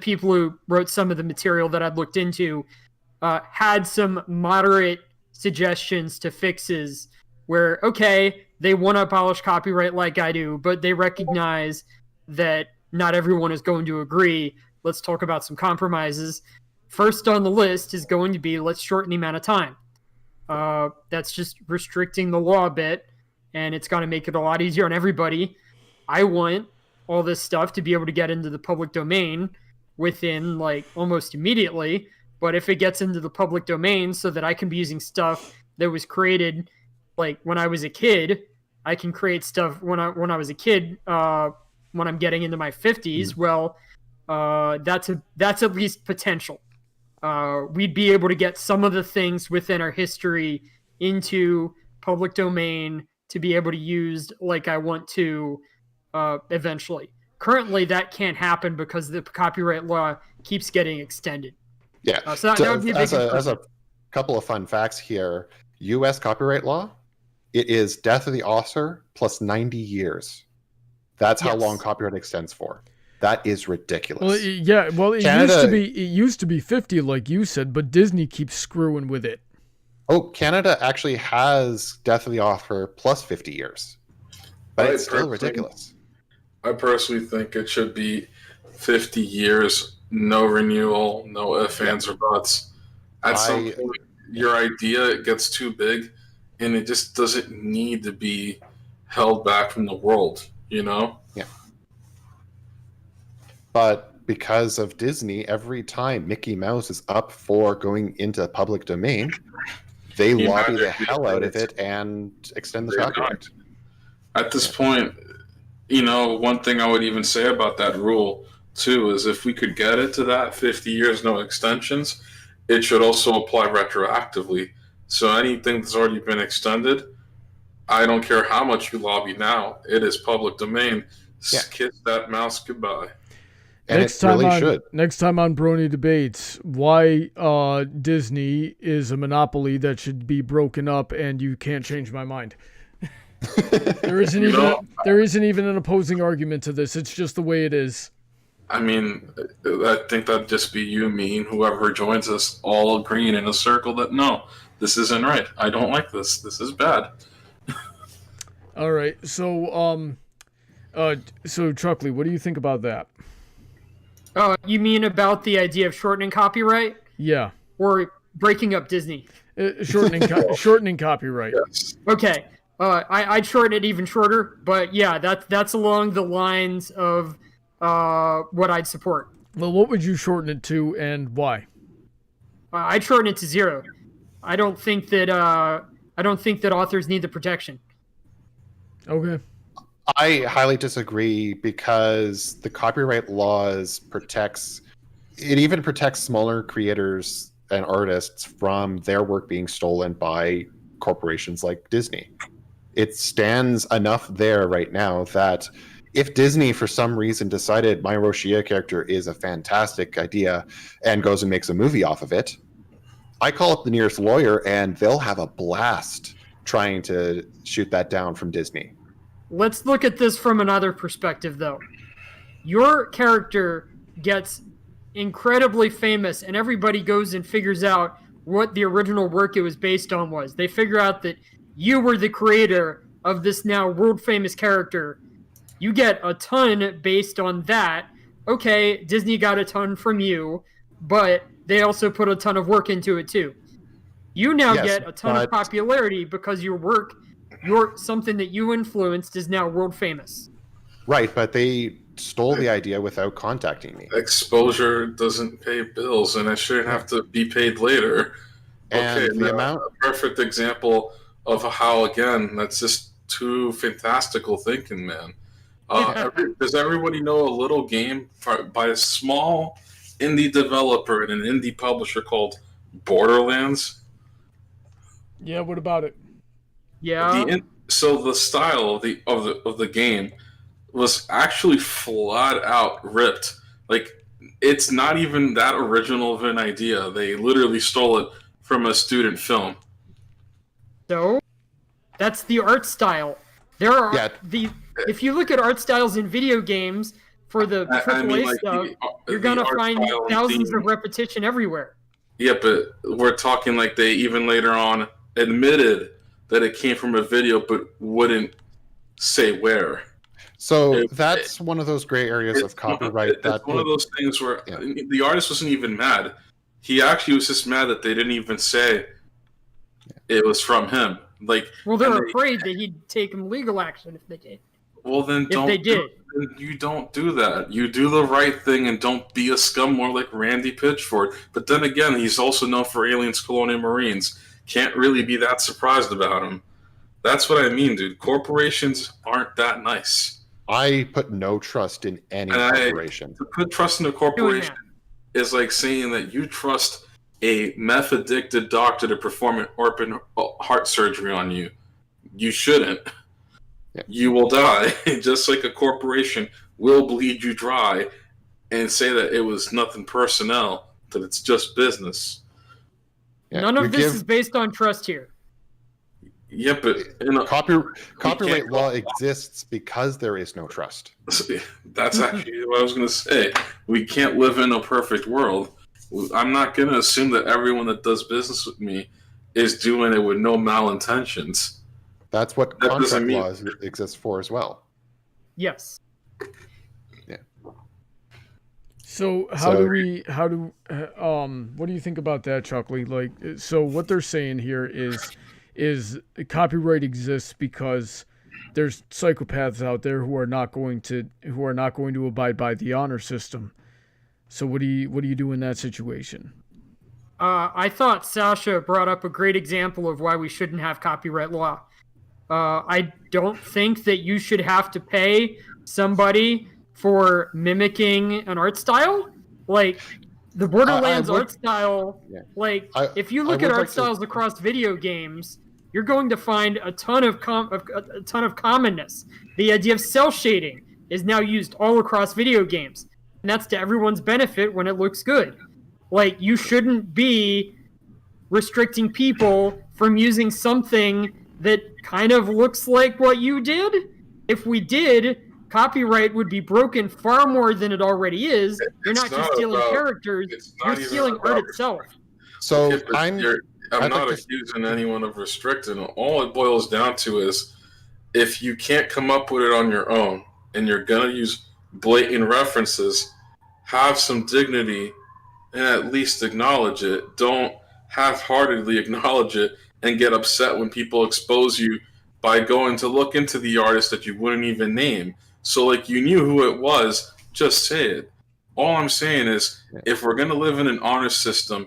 people who wrote some of the material that I'd looked into, had some moderate suggestions to fixes where, okay, they want to abolish copyright like I do, but they recognize that not everyone is going to agree. Let's talk about some compromises. First on the list is going to be, let's shorten the amount of time. That's just restricting the law a bit, and it's going to make it a lot easier on everybody. I want all this stuff to be able to get into the public domain within almost immediately. But if it gets into the public domain so that I can be using stuff that was created when I was a kid, I can create stuff when I was a kid when I'm getting into my 50s. Well, that's at least potential. We'd be able to get some of the things within our history into public domain to be able to use like I want to eventually. Currently, that can't happen because the copyright law keeps getting extended. Yeah. So that would be a big as a couple of fun facts here, U.S. copyright law, it is death of the author plus 90 years. That's how long copyright extends for. That is ridiculous. Well, yeah. Well, it used to be 50, like you said, but Disney keeps screwing with it. Oh, Canada actually has death of the author plus 50 years, but it's still ridiculous. I personally think it should be 50 years, no renewal, no ifs, ands, or buts. At some point, your idea gets too big, and it just doesn't need to be held back from the world, you know? Yeah. But because of Disney, every time Mickey Mouse is up for going into public domain, they lobby the hell out of it and extend the copyright. At this point, you know, one thing I would even say about that rule, too, is if we could get it to that 50 years, no extensions, it should also apply retroactively. So anything that's already been extended, I don't care how much you lobby now, it is public domain. Yeah. Kiss that mouse goodbye. And next time on Brony Debates, why Disney is a monopoly that should be broken up, and you can't change my mind. There isn't even an opposing argument to this. It's just the way it is. I mean, I think that'd just be you, me, and whoever joins us all agreeing in a circle that no, this isn't right. I don't like this. This is bad. All right. So Chuckly, what do you think about that? You mean about the idea of shortening copyright? Yeah. Or breaking up Disney? Shortening copyright. Yes. Okay. I'd shorten it even shorter, but yeah, that's along the lines of what I'd support. Well, what would you shorten it to, and why? I'd shorten it to 0. I don't think that authors need the protection. Okay. I highly disagree because the copyright laws even protects smaller creators and artists from their work being stolen by corporations like Disney. It stands enough there right now that if Disney for some reason decided my Roshia character is a fantastic idea and goes and makes a movie off of it, I call up the nearest lawyer and they'll have a blast trying to shoot that down from Disney. Let's look at this from another perspective, though. Your character gets incredibly famous, and everybody goes and figures out what the original work it was based on was. They figure out that you were the creator of this now world-famous character. You get a ton based on that. Okay, Disney got a ton from you, but they also put a ton of work into it, too. You now get a ton of popularity because your work... something that you influenced is now world famous. Right, but they stole the idea without contacting me. Exposure doesn't pay bills, and I shouldn't have to be paid later. And a perfect example of how, again, that's just too fantastical thinking, man. Does everybody know a little game by a small indie developer and an indie publisher called Borderlands? Yeah, what about it? Yeah. So the style of the game was actually flat out ripped. Like, it's not even that original of an idea. They literally stole it from a student film. So that's the art style. There are if you look at art styles in video games for the AAA stuff, you're gonna find thousands of repetition everywhere. Yeah, but we're talking like they even later on admitted that it came from a video, but wouldn't say where. So that's one of those gray areas of copyright. It's one of those things where the artist wasn't even mad. He actually was just mad that they didn't even say it was from him. Like, well, they're afraid that he'd take them legal action if they did. Well, then you don't do that. You do the right thing and don't be a scum more like Randy Pitchford. But then again, he's also known for Aliens, Colonial Marines. Can't really be that surprised about him. That's what I mean, dude. Corporations aren't that nice. I put no trust in any corporation. To put trust in a corporation is like saying that you trust a meth-addicted doctor to perform an open heart surgery on you. You shouldn't. Yeah. You will die, just like a corporation will bleed you dry and say that it was nothing personnel, that it's just business. Yeah, none of this is based on trust here. Yeah, but copyright law exists because there is no trust. That's actually what I was going to say. We can't live in a perfect world. I'm not going to assume that everyone that does business with me is doing it with no malintentions. That's what contract laws exist for as well. Yes. Yeah. So what do you think about that, Chuckly? Like, so what they're saying here is copyright exists because there's psychopaths out there who are not going to abide by the honor system. So what do you do in that situation? I thought Sasha brought up a great example of why we shouldn't have copyright law. I don't think that you should have to pay somebody for mimicking an art style. Like, the Borderlands art style, if you look at art styles across video games, you're going to find a ton of commonness. The idea of cell shading is now used all across video games, and that's to everyone's benefit when it looks good. Like, you shouldn't be restricting people from using something that kind of looks like what you did? If we did, copyright would be broken far more than it already is. You're not just stealing characters, you're stealing art itself. So I'm not accusing anyone of restricting. All it boils down to is if you can't come up with it on your own and you're going to use blatant references, have some dignity and at least acknowledge it. Don't half-heartedly acknowledge it and get upset when people expose you by going to look into the artist that you wouldn't even name. So, like, you knew who it was, just say it. All I'm saying is, if we're going to live in an honor system,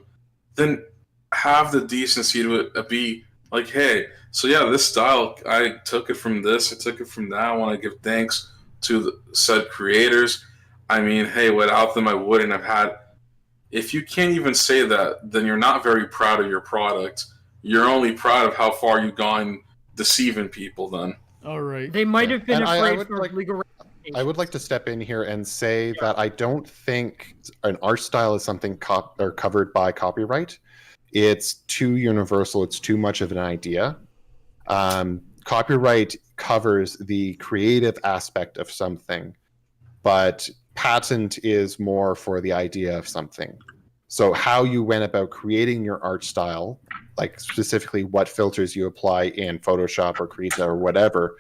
then have the decency to be like, hey, so yeah, this style, I took it from this, I took it from that. I want to give thanks to the said creators. I mean, hey, without them, I wouldn't have had. If you can't even say that, then you're not very proud of your product. You're only proud of how far you've gone deceiving people then. All right. They might have been afraid for legal. I would like to step in here and say that I don't think an art style is something covered by copyright. It's too universal. It's too much of an idea. Copyright covers the creative aspect of something, but patent is more for the idea of something. So how you went about creating your art style, like specifically what filters you apply in Photoshop or Krita or whatever,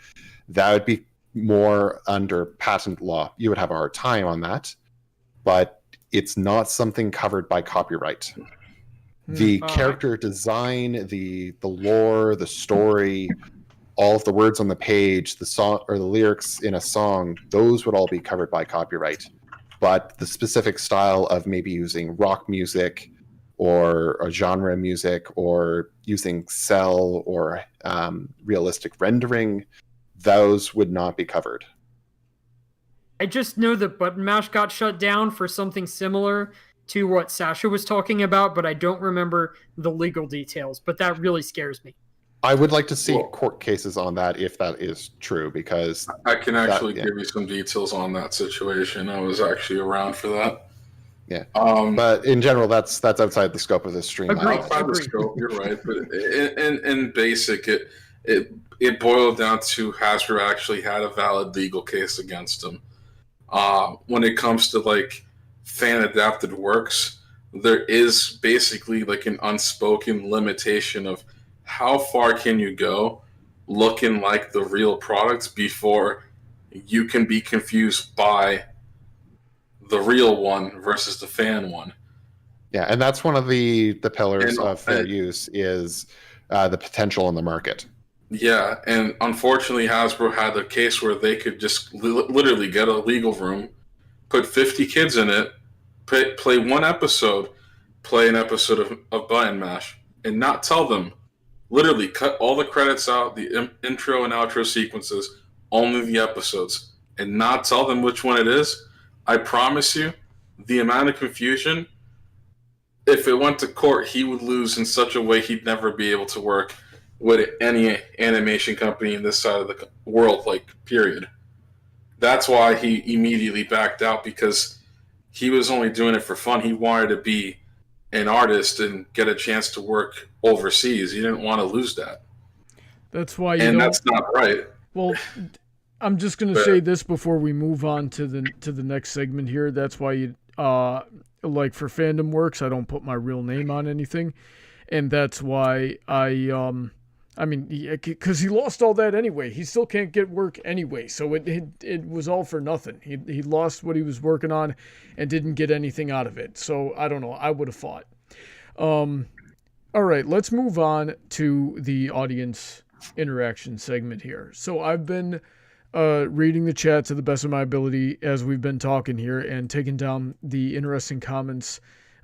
that would be more under patent law. You would have a hard time on that, but it's not something covered by copyright. The character design, the lore, the story, all of the words on the page, the song or the lyrics in a song, those would all be covered by copyright. But the specific style of maybe using rock music or a genre music or using cell or realistic rendering, those would not be covered. I just know that Button Mash got shut down for something similar to what Sasha was talking about, but I don't remember the legal details, but that really scares me. I would like to see court cases on that if that is true, because I can actually give you some details on that situation. I was actually around for that. Yeah, but in general, that's outside the scope of this stream. Outside the scope, you're right. But in basic, it boiled down to Hasbro actually had a valid legal case against him. When it comes to like fan adapted works, there is basically like an unspoken limitation of how far can you go looking like the real product before you can be confused by the real one versus the fan one. Yeah, and that's one of the pillars of fair use is the potential in the market. Yeah, and unfortunately Hasbro had a case where they could just literally get a legal room, put 50 kids in it, play one episode, play an episode of Button Mash, and not tell them. Literally cut all the credits out, the intro and outro sequences, only the episodes, and not tell them which one it is. I promise you, the amount of confusion, if it went to court, he would lose in such a way he'd never be able to work with any animation company in this side of the world, like, period. That's why he immediately backed out, because he was only doing it for fun. He wanted to be an artist and get a chance to work overseas. He didn't want to lose that. That's why that's not right. Well, I'm just going to say this before we move on to the next segment here. That's why you like for Fandom Works, I don't put my real name on anything, and that's why I mean, because he lost all that anyway. He still can't get work anyway, so it was all for nothing. He lost what he was working on and didn't get anything out of it. So I don't know. I would have fought. All right, let's move on to the audience interaction segment here. So I've been reading the chat to the best of my ability as we've been talking here and taking down the interesting comments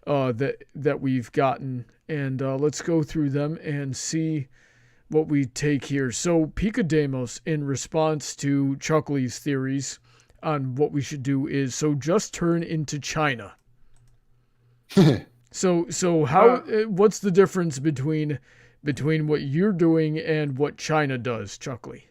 that we've gotten, and let's go through them and see what we take here. So Picademos, in response to Chuckly's theories on what we should do, is just turn into China. So how what's the difference between what you're doing and what China does, Chuckly?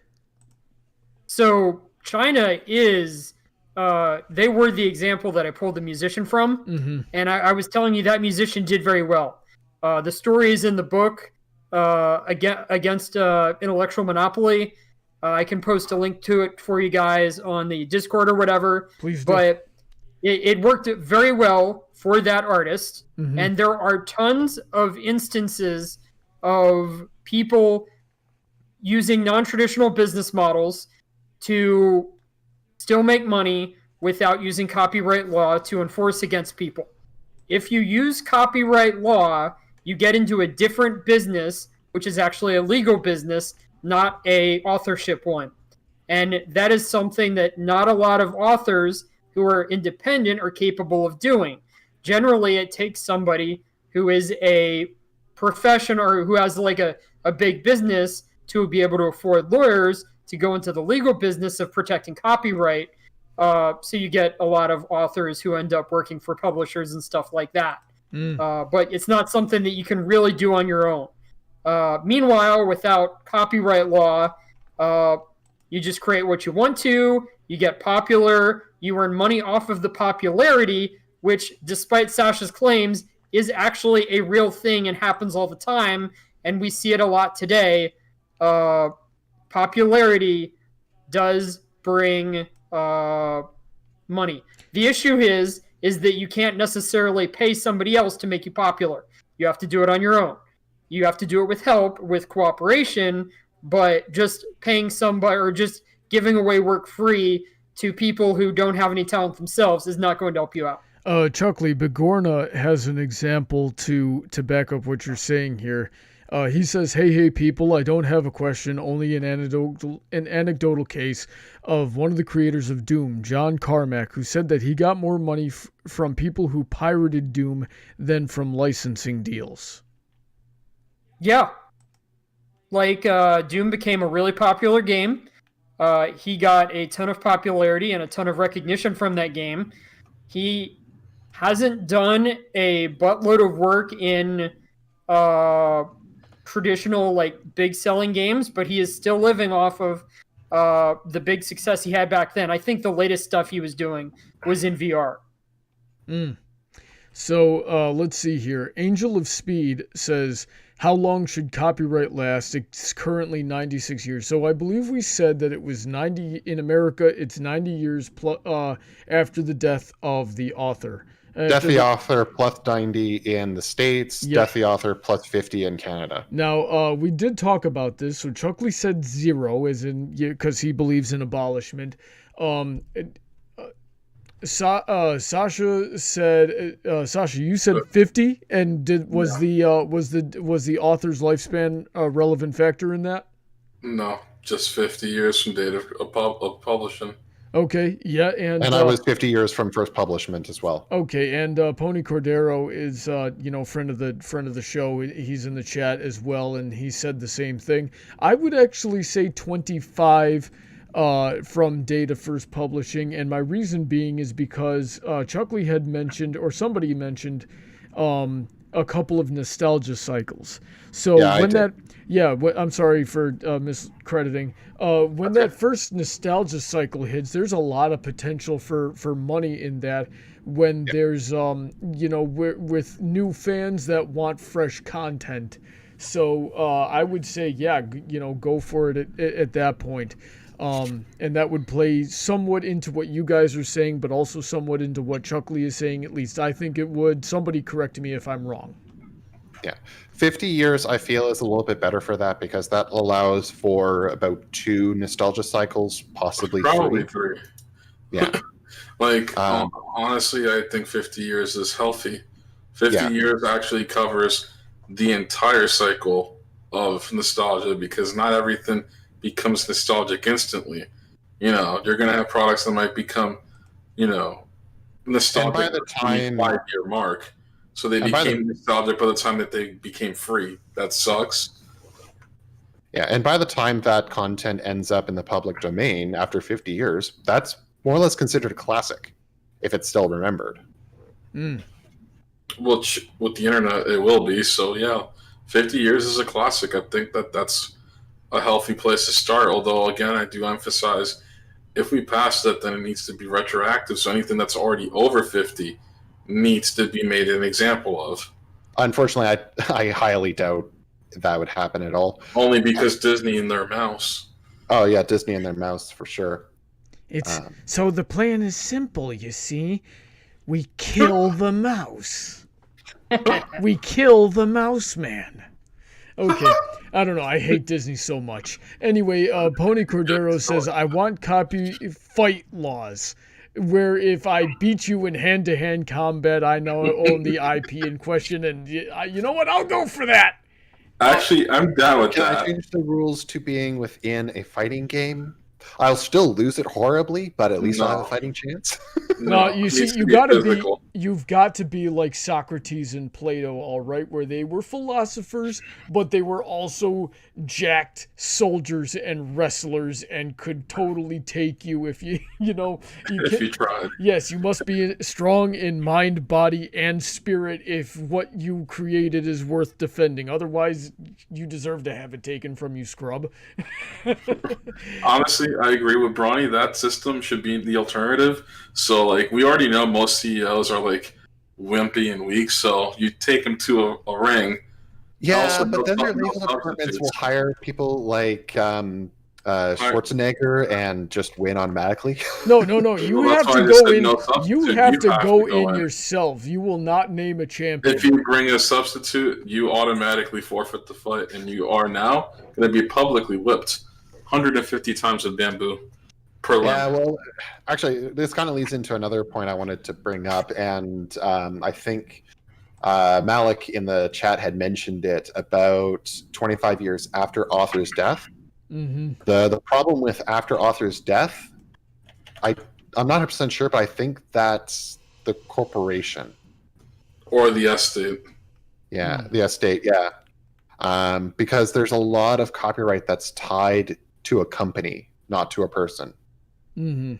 So China is they were the example that I pulled the musician from, and I was telling you that musician did very well. The story is in the book. against intellectual monopoly. I can post a link to it for you guys on the Discord or whatever. Please do. But it worked very well for that artist. Mm-hmm. And there are tons of instances of people using non-traditional business models to still make money without using copyright law to enforce against people. If you use copyright law, you get into a different business, which is actually a legal business, not a authorship one. And that is something that not a lot of authors who are independent are capable of doing. Generally, it takes somebody who is a professional or who has like a big business to be able to afford lawyers to go into the legal business of protecting copyright. So you get a lot of authors who end up working for publishers and stuff like that. But it's not something that you can really do on your own. Meanwhile, without copyright law, you just create what you want to, you get popular, you earn money off of the popularity, which, despite Sasha's claims, is actually a real thing and happens all the time, and we see it a lot today. Popularity does bring money. The issue is that you can't necessarily pay somebody else to make you popular. You have to do it on your own. You have to do it with help, with cooperation, but just paying somebody or just giving away work free to people who don't have any talent themselves is not going to help you out. Chuckly, Bigorna has an example to back up what you're saying here. He says, hey, people, I don't have a question, only an anecdotal case of one of the creators of Doom, John Carmack, who said that he got more money from people who pirated Doom than from licensing deals. Yeah. Like, Doom became a really popular game. He got a ton of popularity and a ton of recognition from that game. He hasn't done a buttload of work in traditional, like, big selling games, but he is still living off of the big success he had back then. I think the latest stuff he was doing was in VR. So let's see here. Angel of Speed says, how long should copyright last? It's currently 96 years. So I believe we said that it was 90 in America. It's 90 years after the death of the author. Death the author plus 90 in the States. Yeah. Death the author plus 50 in Canada. Now, we did talk about this. So Chuckly said 0, as in because he believes in abolishment. Sasha said, Sasha, you said 50, and was the author's lifespan a relevant factor in that? No, just 50 years from date of publishing. Okay, yeah, and I was 50 years from first publishment as well. Okay, and Pony Cordero is friend of the show. He's in the chat as well, and he said the same thing. I would actually say 25 from date of first publishing, and my reason being is because Chuckly had mentioned, or somebody mentioned, a couple of nostalgia cycles. So I'm sorry for miscrediting. When that first nostalgia cycle hits, there's a lot of potential for money in that. When there's with new fans that want fresh content. So I would say go for it at that point. And that would play somewhat into what you guys are saying, but also somewhat into what Chuckly is saying. At least I think it would. Somebody correct me if I'm wrong. Yeah. 50 years, I feel, is a little bit better for that because that allows for about 2 nostalgia cycles, possibly probably 3. 3. Yeah. Honestly, I think 50 years is healthy. 50 years actually covers the entire cycle of nostalgia because not everything becomes nostalgic instantly. You're going to have products that might become, nostalgic by the time 5-year mark. So they became nostalgic by the time that they became free. That sucks. Yeah, and by the time that content ends up in the public domain after 50 years, that's more or less considered a classic, if it's still remembered. Well, with the internet, it will be. So, 50 years is a classic. I think that's a healthy place to start. Although, again, I do emphasize, if we pass that, then it needs to be retroactive. So anything that's already over 50 needs to be made an example of. Unfortunately, I highly doubt that would happen at all. Only because Disney and their mouse. Oh yeah, Disney and their mouse for sure. It's so the plan is simple, you see. We kill the mouse. We kill the mouse man. Okay, I don't know. I hate Disney so much. Anyway, Pony Cordero says, I want copy fight laws, where if I beat you in hand-to-hand combat, I now own the IP in question, and you know what? I'll go for that. Actually, I'm down with Can that. I change the rules to being within a fighting game? I'll still lose it horribly, but at least I'll have a fighting chance. No, you see, you've got to be like Socrates and Plato, all right, where they were philosophers, but they were also jacked soldiers and wrestlers and could totally take you if you, if you tried. Yes, you must be strong in mind, body, and spirit if what you created is worth defending. Otherwise, you deserve to have it taken from you, scrub. Honestly, I agree with Brony. That system should be the alternative. So, we already know most CEOs are, wimpy and weak, so you take them to a ring. Yeah, but then their legal departments will hire people like Schwarzenegger and just win automatically. No. You have to go in. You have to go in yourself. You will not name a champion. If you bring a substitute, you automatically forfeit the fight, and you are now going to be publicly whipped 150 times with bamboo per limb. Yeah, well, actually, this kind of leads into another point I wanted to bring up, and I think Malik in the chat had mentioned it about 25 years after author's death. Mm-hmm. The problem with after author's death, I'm not 100% sure, but I think that's the corporation. Or the estate. Yeah, the estate, yeah. Because there's a lot of copyright that's tied to a company, not to a person. Mm-hmm.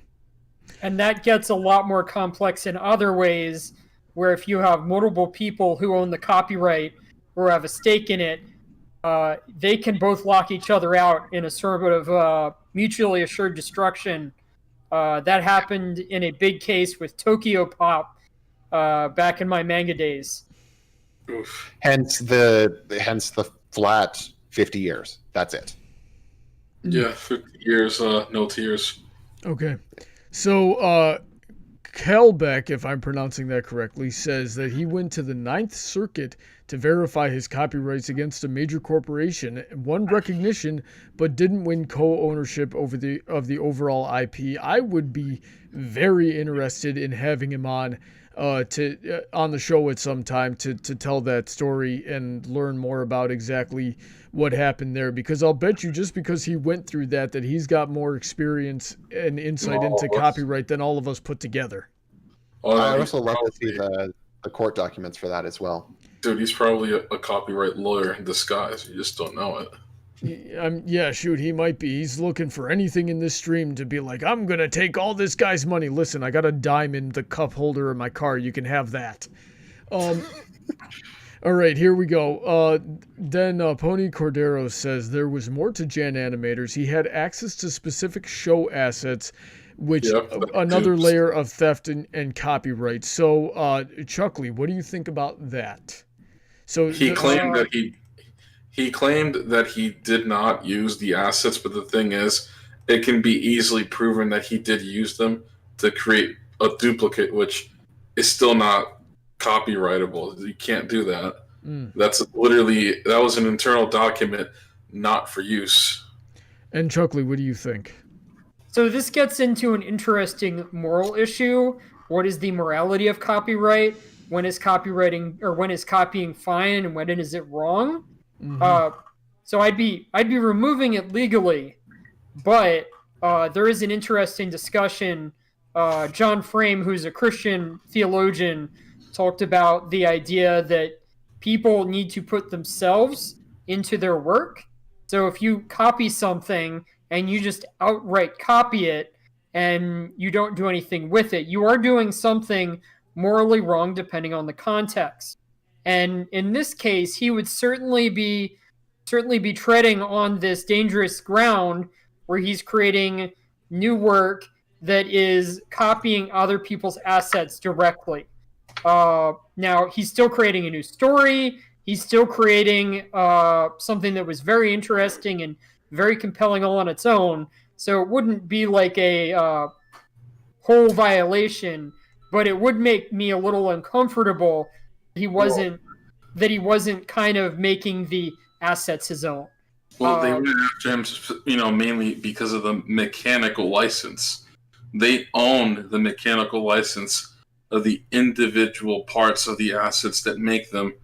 And that gets a lot more complex in other ways, where if you have multiple people who own the copyright or have a stake in it, they can both lock each other out in a sort of mutually assured destruction. That happened in a big case with Tokyo Pop back in my manga days. Oof. Hence the flat 50 years. That's it. Yeah, 50 years, no tears. Okay. So, Kellogg, if I'm pronouncing that correctly, says that he went to the Ninth Circuit to verify his copyrights against a major corporation, won recognition, but didn't win co-ownership of the overall IP. I would be very interested in having him on the show at some time to tell that story and learn more about exactly what happened there, because I'll bet you just because he went through that he's got more experience and insight into copyright than all of us put together. I also love to see the court documents for that as well. Dude, he's probably a copyright lawyer in disguise. You just don't know it. Yeah, shoot, he might be. He's looking for anything in this stream to be like, I'm going to take all this guy's money. Listen, I got a dime in the cup holder in my car. You can have that. All right, here we go. Then Pony Cordero says there was more to Jan Animators. He had access to specific show assets, which another layer of theft and copyright. So, Chuckly, what do you think about that? So he claimed that he did not use the assets, but the thing is, it can be easily proven that he did use them to create a duplicate, which is still not copyrightable. You can't do that. That was an internal document, not for use. And Chuckly, what do you think? So this gets into an interesting moral issue. What is the morality of copyright? When is copying fine, and when is it wrong? Mm-hmm. So I'd be removing it legally, but there is an interesting discussion. John Frame, who's a Christian theologian, talked about the idea that people need to put themselves into their work. So if you copy something and you just outright copy it and you don't do anything with it, you are doing something morally wrong depending on the context. And in this case, he would certainly be treading on this dangerous ground where he's creating new work that is copying other people's assets directly. Now, he's still creating a new story. he's still creating something that was very interesting and very compelling all on its own. So it wouldn't be like a whole violation, but it would make me a little uncomfortable. He wasn't kind of making the assets his own. Well, they went after him, mainly because of the mechanical license. They own the mechanical license of the individual parts of the assets that make them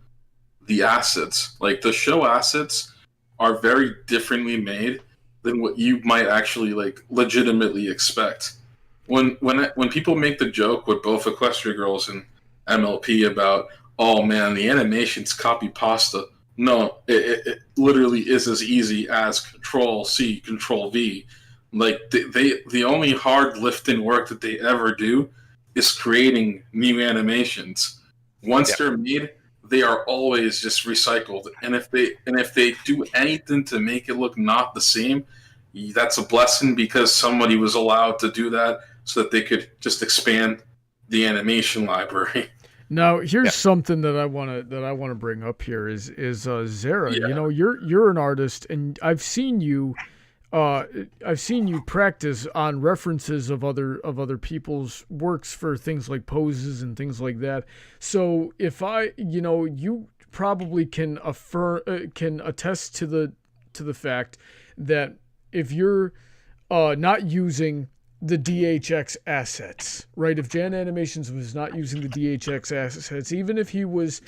the assets. Like, the show assets are very differently made than what you might actually, like, legitimately expect. When people make the joke with both Equestria Girls and MLP about, oh man, the animation's copy pasta. No, it literally is as easy as Control-C, Control-V. Like, the only hard lifting work that they ever do is creating new animations. Once they're made, they are always just recycled. And if they do anything to make it look not the same, that's a blessing, because somebody was allowed to do that so that they could just expand the animation library. Now, here's something that I want to bring up here is Zera. Yeah. You know, you're an artist, and I've seen you practice on references of other people's works for things like poses and things like that. So if you probably can attest to the fact that if you're not using the DHX assets, right? If Jan Animations was not using the DHX assets, even if he was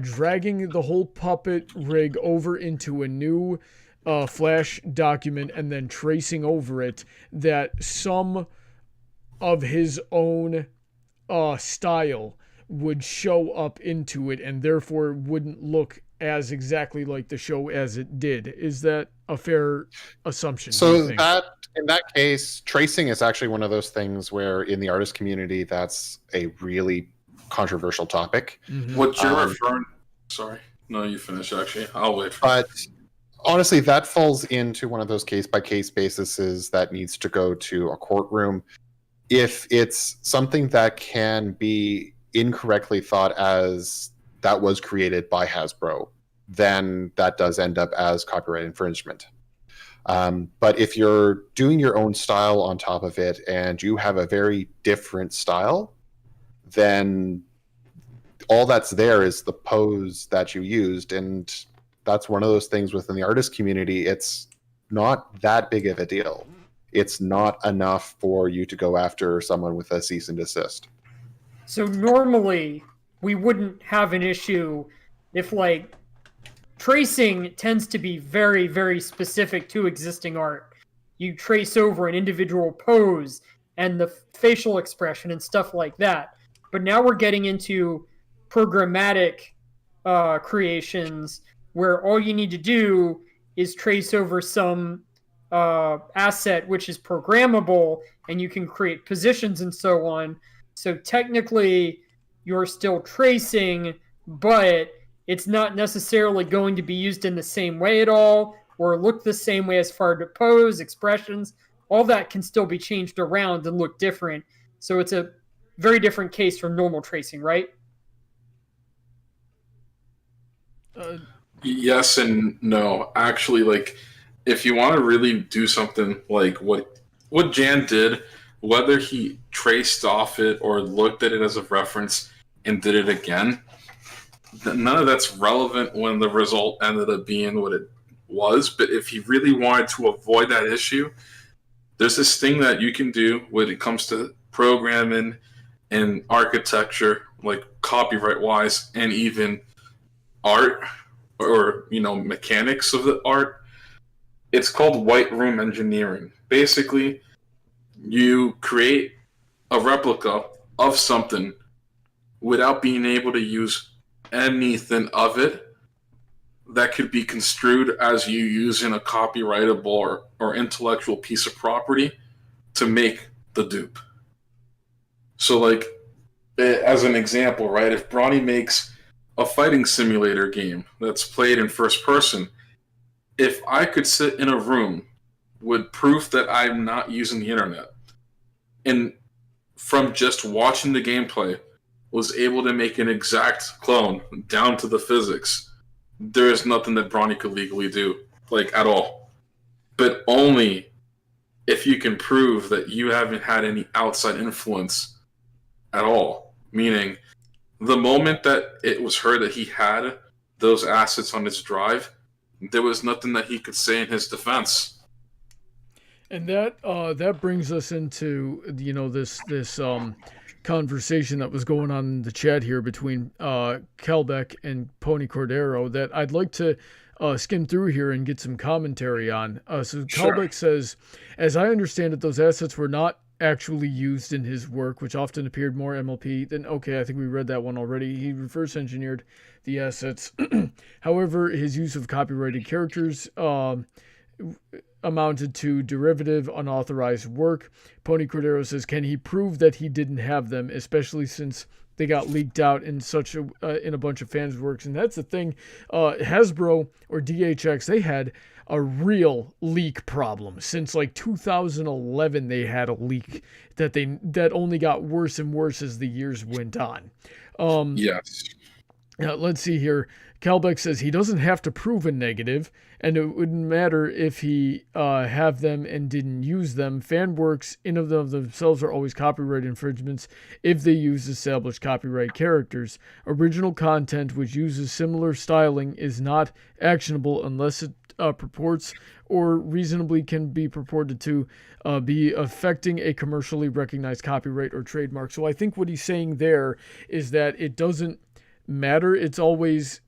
dragging the whole puppet rig over into a new Flash document and then tracing over it, that some of his own style would show up into it and therefore wouldn't look as exactly like the show as it did. Is that a fair assumption? So that, in that case, tracing is actually one of those things where in the artist community, that's a really controversial topic. Mm-hmm. What you're referring... Sorry. No, you finish, actually. I'll wait for But honestly, that falls into one of those case-by-case bases that needs to go to a courtroom. If it's something that can be incorrectly thought as that was created by Hasbro, then that does end up as copyright infringement. But if you're doing your own style on top of it and you have a very different style, then all that's there is the pose that you used. And that's one of those things within the artist community. It's not that big of a deal. It's not enough for you to go after someone with a cease and desist. So normally we wouldn't have an issue if, like, tracing tends to be very, very specific to existing art. You trace over an individual pose and the facial expression and stuff like that. But now we're getting into programmatic creations where all you need to do is trace over some asset which is programmable, and you can create positions and so on. So technically you're still tracing, but it's not necessarily going to be used in the same way at all or look the same way as far as pose, expressions. All that can still be changed around and look different. So it's a very different case from normal tracing, right? Yes and no. Actually, like, if you want to really do something like what Jan did, whether he traced off it or looked at it as a reference and did it again, none of that's relevant when the result ended up being what it was. But if he really wanted to avoid that issue, there's this thing that you can do when it comes to programming and architecture, like copyright-wise, and even art or, mechanics of the art. It's called white room engineering. Basically, you create a replica of something without being able to use anything of it that could be construed as you using a copyrightable or intellectual piece of property to make the dupe. So, like, as an example, right, if Brony makes a fighting simulator game that's played in first person, if I could sit in a room with proof that I'm not using the internet, and from just watching the gameplay, was able to make an exact clone down to the physics, there is nothing that Brony could legally do, like, at all. But only if you can prove that you haven't had any outside influence at all. Meaning, the moment that it was heard that he had those assets on his drive, there was nothing that he could say in his defense. And that brings us into this conversation that was going on in the chat here between Kelbeck and Pony Cordero that I'd like to skim through here and get some commentary on. So Sure. Kelbeck says, as I understand it, those assets were not actually used in his work, which often appeared more MLP than, okay, I think we read that one already. He reverse engineered the assets. However, his use of copyrighted characters amounted to derivative, unauthorized work. Pony Cordero says, can he prove that he didn't have them, especially since they got leaked out in a bunch of fans' works? And that's the thing. Hasbro or DHX, they had a real leak problem since like 2011. They had a leak that only got worse and worse as the years went on. Yes. Let's see here. Kelbeck says he doesn't have to prove a negative, and it wouldn't matter if he have them and didn't use them. Fan works in of themselves are always copyright infringements if they use established copyright characters. Original content which uses similar styling is not actionable unless it purports or reasonably can be purported to be affecting a commercially recognized copyright or trademark. So I think what he's saying there is that it doesn't matter. It's always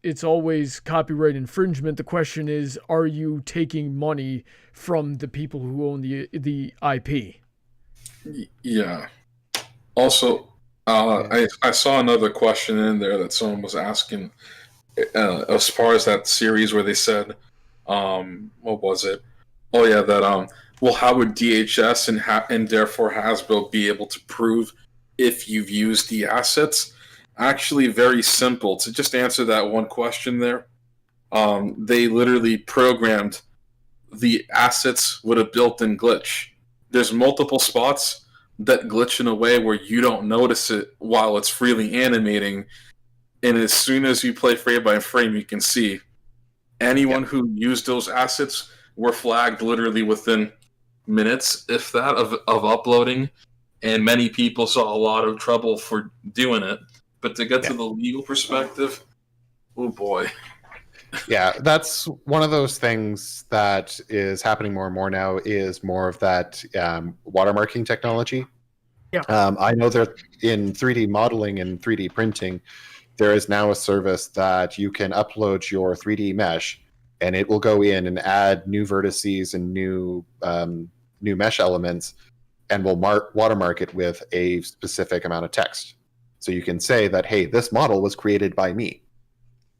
copyright infringement. The question is, are you taking money from the people who own the IP? Yeah. Also, I saw another question in there that someone was asking as far as that series where they said, what was it? Oh yeah, that well, how would DHS and therefore Hasbro be able to prove if you've used the assets? Actually, very simple. To just answer that one question there, they literally programmed the assets with a built-in glitch. There's multiple spots that glitch in a way where you don't notice it while it's freely animating, and as soon as you play frame by frame, you can see anyone who used those assets were flagged literally within minutes, if that, of uploading, and many people saw a lot of trouble for doing it. But to get to the legal perspective, oh boy. Yeah, that's one of those things that is happening more and more now, is more of that watermarking technology. Yeah. I know that in 3D modeling and 3D printing, there is now a service that you can upload your 3D mesh, and it will go in and add new vertices and new mesh elements, and will watermark it with a specific amount of text. So you can say that, hey, this model was created by me.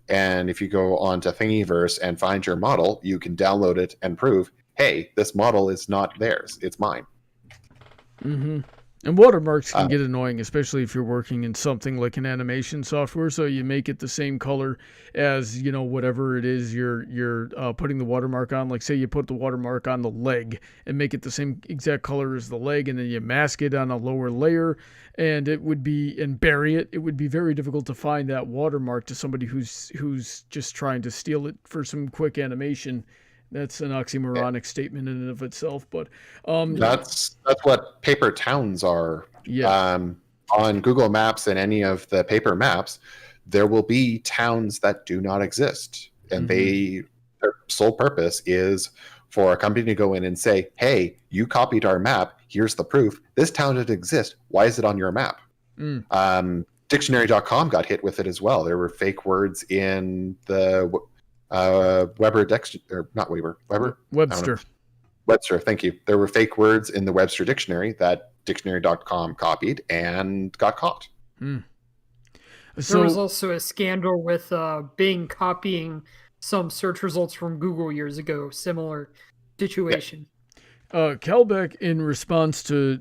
And if you go on to Thingiverse and find your model, you can download it and prove, hey, this model is not theirs, it's mine. Mm-hmm. And watermarks can get annoying, especially if you're working in something like an animation software. So you make it the same color as, whatever it is you're putting the watermark on. Like, say you put the watermark on the leg and make it the same exact color as the leg, and then you mask it on a lower layer, and bury it. It would be very difficult to find that watermark to somebody who's just trying to steal it for some quick animation. That's an oxymoronic statement in and of itself, but that's what paper towns are. Yeah. On Google Maps and any of the paper maps, there will be towns that do not exist, and their sole purpose is for a company to go in and say, "Hey, you copied our map. Here's the proof. This town didn't exist. Why is it on your map?" Dictionary.com got hit with it as well. There were fake words in the Webster, thank you. There were fake words in the Webster dictionary that dictionary.com copied and got caught. There was also a scandal with Bing copying some search results from Google years ago. Similar situation. Kelbeck, in response to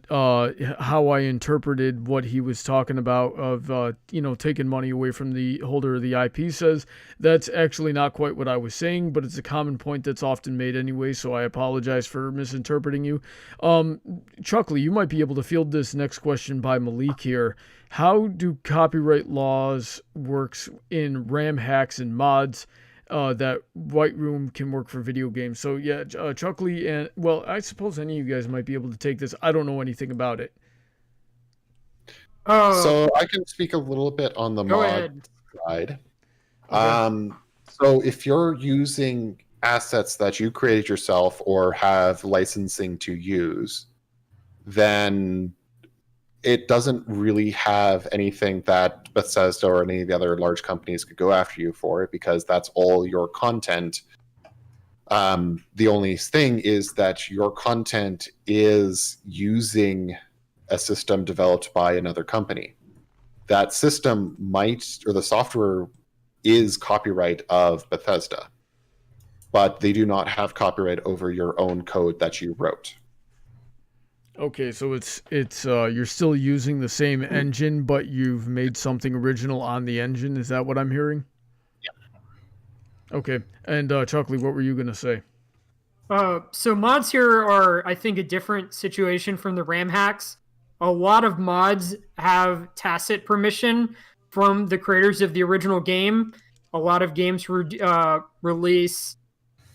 how I interpreted what he was talking about of, taking money away from the holder of the IP, says that's actually not quite what I was saying, but it's a common point that's often made anyway, so I apologize for misinterpreting you. Chuckly, you might be able to field this next question by Malik here. How do copyright laws works in RAM hacks and mods that White Room can work for video games? So yeah, Chuckly, and well, I suppose any of you guys might be able to take this. I don't know anything about it. So I can speak a little bit on the mod side. Okay. So if you're using assets that you created yourself or have licensing to use, then it doesn't really have anything that Bethesda or any of the other large companies could go after you for it, because that's all your content. The only thing is that your content is using a system developed by another company. That system or the software is copyright of Bethesda, but they do not have copyright over your own code that you wrote. Okay, so it's you're still using the same engine, but you've made something original on the engine. Is that what I'm hearing? Yeah. Okay, and Chuckly, what were you gonna say? So mods here are, I think, a different situation from the RAM hacks. A lot of mods have tacit permission from the creators of the original game. A lot of games release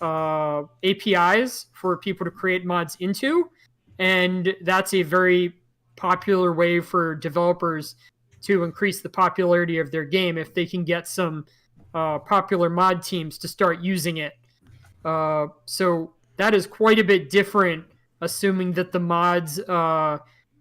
APIs for people to create mods into. And that's a very popular way for developers to increase the popularity of their game if they can get some popular mod teams to start using it. So that is quite a bit different, assuming that the mods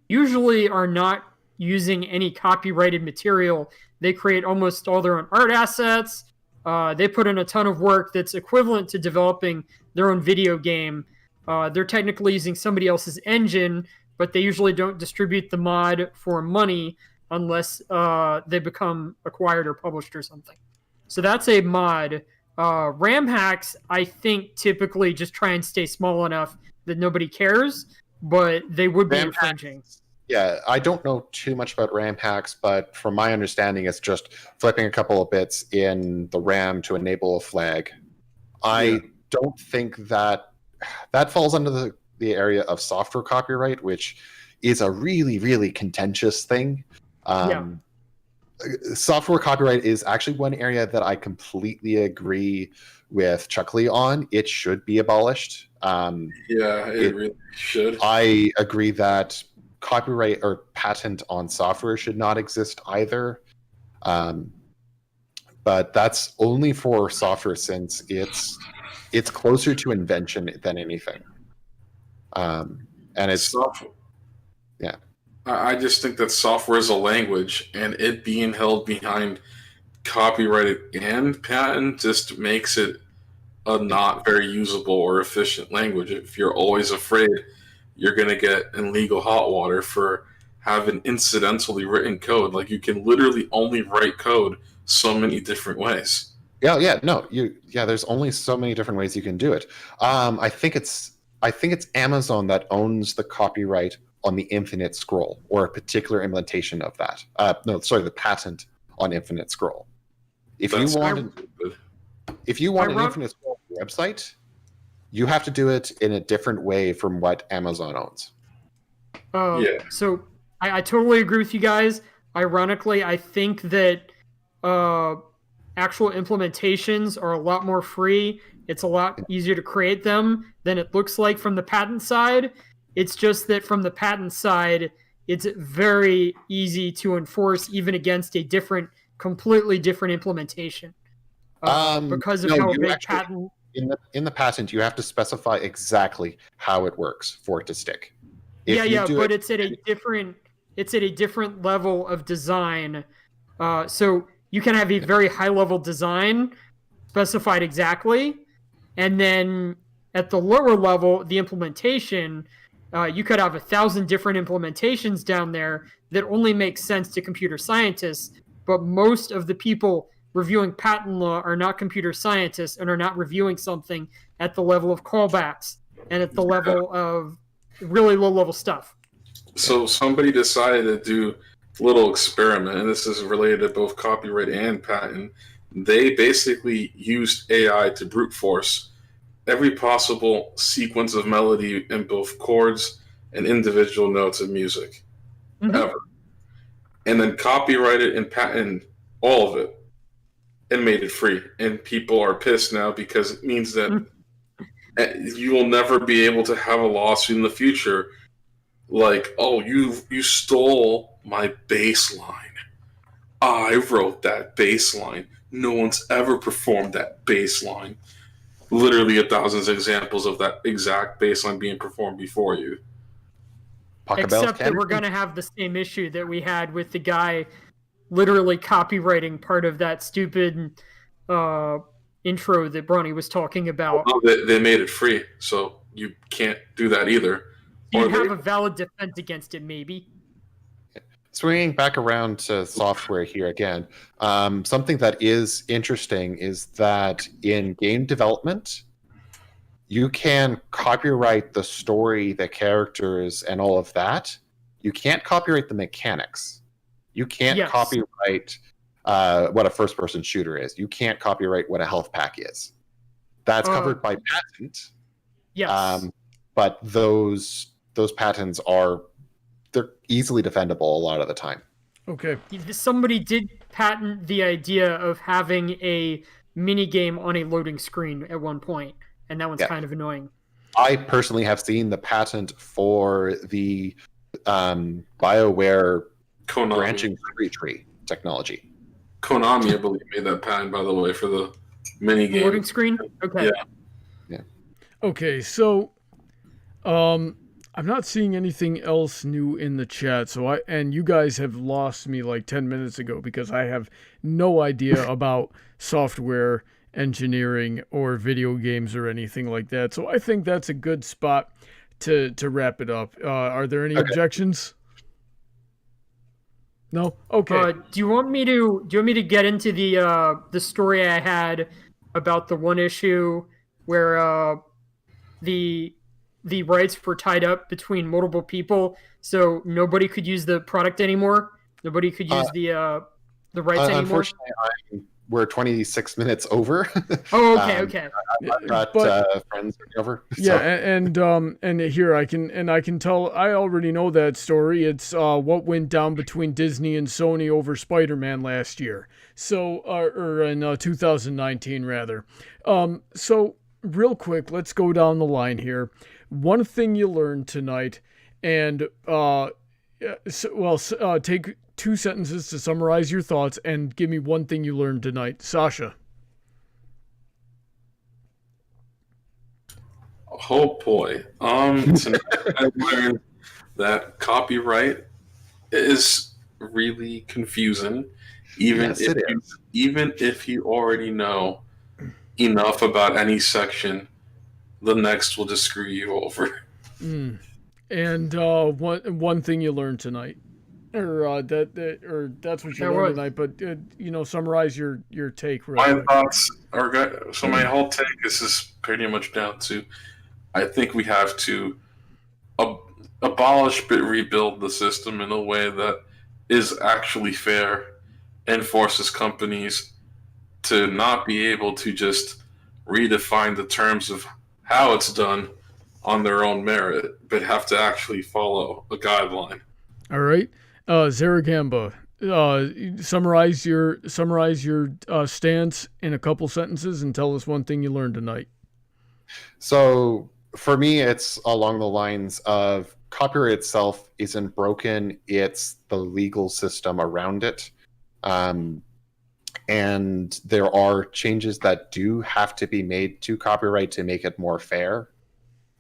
usually are not using any copyrighted material. They create almost all their own art assets. They put in a ton of work that's equivalent to developing their own video game. They're technically using somebody else's engine, but they usually don't distribute the mod for money unless they become acquired or published or something. So that's a mod. RAM hacks, I think, typically just try and stay small enough that nobody cares, but they would be infringing. Yeah, I don't know too much about RAM hacks, but from my understanding, it's just flipping a couple of bits in the RAM to enable a flag. I don't think that falls under the area of software copyright, which is a really, really contentious thing. Software copyright is actually one area that I completely agree with Chuckly on. It should be abolished. It really should. I agree that copyright or patent on software should not exist either. But that's only for software, since it's closer to invention than anything. And it's software. Yeah. I just think that software is a language, and it being held behind copyrighted and patent just makes it a not very usable or efficient language. If you're always afraid you're going to get in legal hot water for having incidentally written code, like you can literally only write code so many different ways. There's only so many different ways you can do it. I think it's Amazon that owns the copyright on the Infinite Scroll, or a particular implementation of that. The patent on Infinite Scroll. If you want an Infinite Scroll website, you have to do it in a different way from what Amazon owns. So I totally agree with you guys. Ironically, I think that actual implementations are a lot more free. It's a lot easier to create them than it looks like from the patent side. It's just that from the patent side, it's very easy to enforce even against a completely different implementation. Because of how big patent... In the patent, you have to specify exactly how it works for it to stick. It's at a different level of design. So you can have a very high level design specified exactly, and then at the lower level, the implementation, you could have 1,000 different implementations down there that only make sense to computer scientists, but most of the people reviewing patent law are not computer scientists and are not reviewing something at the level of callbacks and at the level of really low-level stuff. So somebody decided to do a little experiment, and this is related to both copyright and patent. They basically used AI to brute force every possible sequence of melody in both chords and individual notes of music ever, and then copyrighted and patented all of it and made it free. And people are pissed now because it means that you will never be able to have a lawsuit in the future like, oh, you stole my bass line. I wrote that bass line. No one's ever performed that bass line. Literally 1,000 examples of that exact bass line being performed before you. Except that we're going to have the same issue that we had with the guy literally copywriting part of that stupid intro that Brony was talking about. Well, they made it free, so you can't do that either. You have a valid defense against it, maybe. Swinging back around to software here again, something that is interesting is that in game development, you can copyright the story, the characters, and all of that. You can't copyright the mechanics. You can't copyright what a first-person shooter is. You can't copyright what a health pack is. That's covered by patent. Yes. But those patents they're easily defendable a lot of the time. Okay. Somebody did patent the idea of having a mini game on a loading screen at one point, and that one's kind of annoying. I personally have seen the patent for the BioWare branching tree technology. Konami, I believe, made that patent, by the way, for the mini game. Loading screen? Okay. Yeah. Okay, so I'm not seeing anything else new in the chat, and you guys have lost me like 10 minutes ago because I have no idea about software engineering or video games or anything like that. So I think that's a good spot to wrap it up. Are there any objections? No? Okay. Do you want me to get into the story I had about the one issue where the rights were tied up between multiple people, so nobody could use the product anymore? Nobody could use the rights anymore? Unfortunately, we're 26 minutes over. Oh, okay. I've got friends over. Yeah, and here I can tell. I already know that story. It's what went down between Disney and Sony over Spider-Man last year. So, or in 2019 rather. So real quick, let's go down the line here. One thing you learned tonight, and take 2 sentences to summarize your thoughts and give me one thing you learned tonight. Sasha. Oh boy. Tonight I learned that copyright is really confusing, even if you already know enough about any section. The next will just screw you over. And one thing you learned tonight, or that's what you learned tonight. But summarize your take. My thoughts are so my whole take is just pretty much down to, I think we have to abolish but rebuild the system in a way that is actually fair and forces companies to not be able to just redefine the terms of how it's done on their own merit, but have to actually follow a guideline. All right, Zeragamba, summarize your stance in a couple sentences and tell us one thing you learned tonight. So for me, it's along the lines of copyright itself isn't broken; it's the legal system around it. And there are changes that do have to be made to copyright to make it more fair.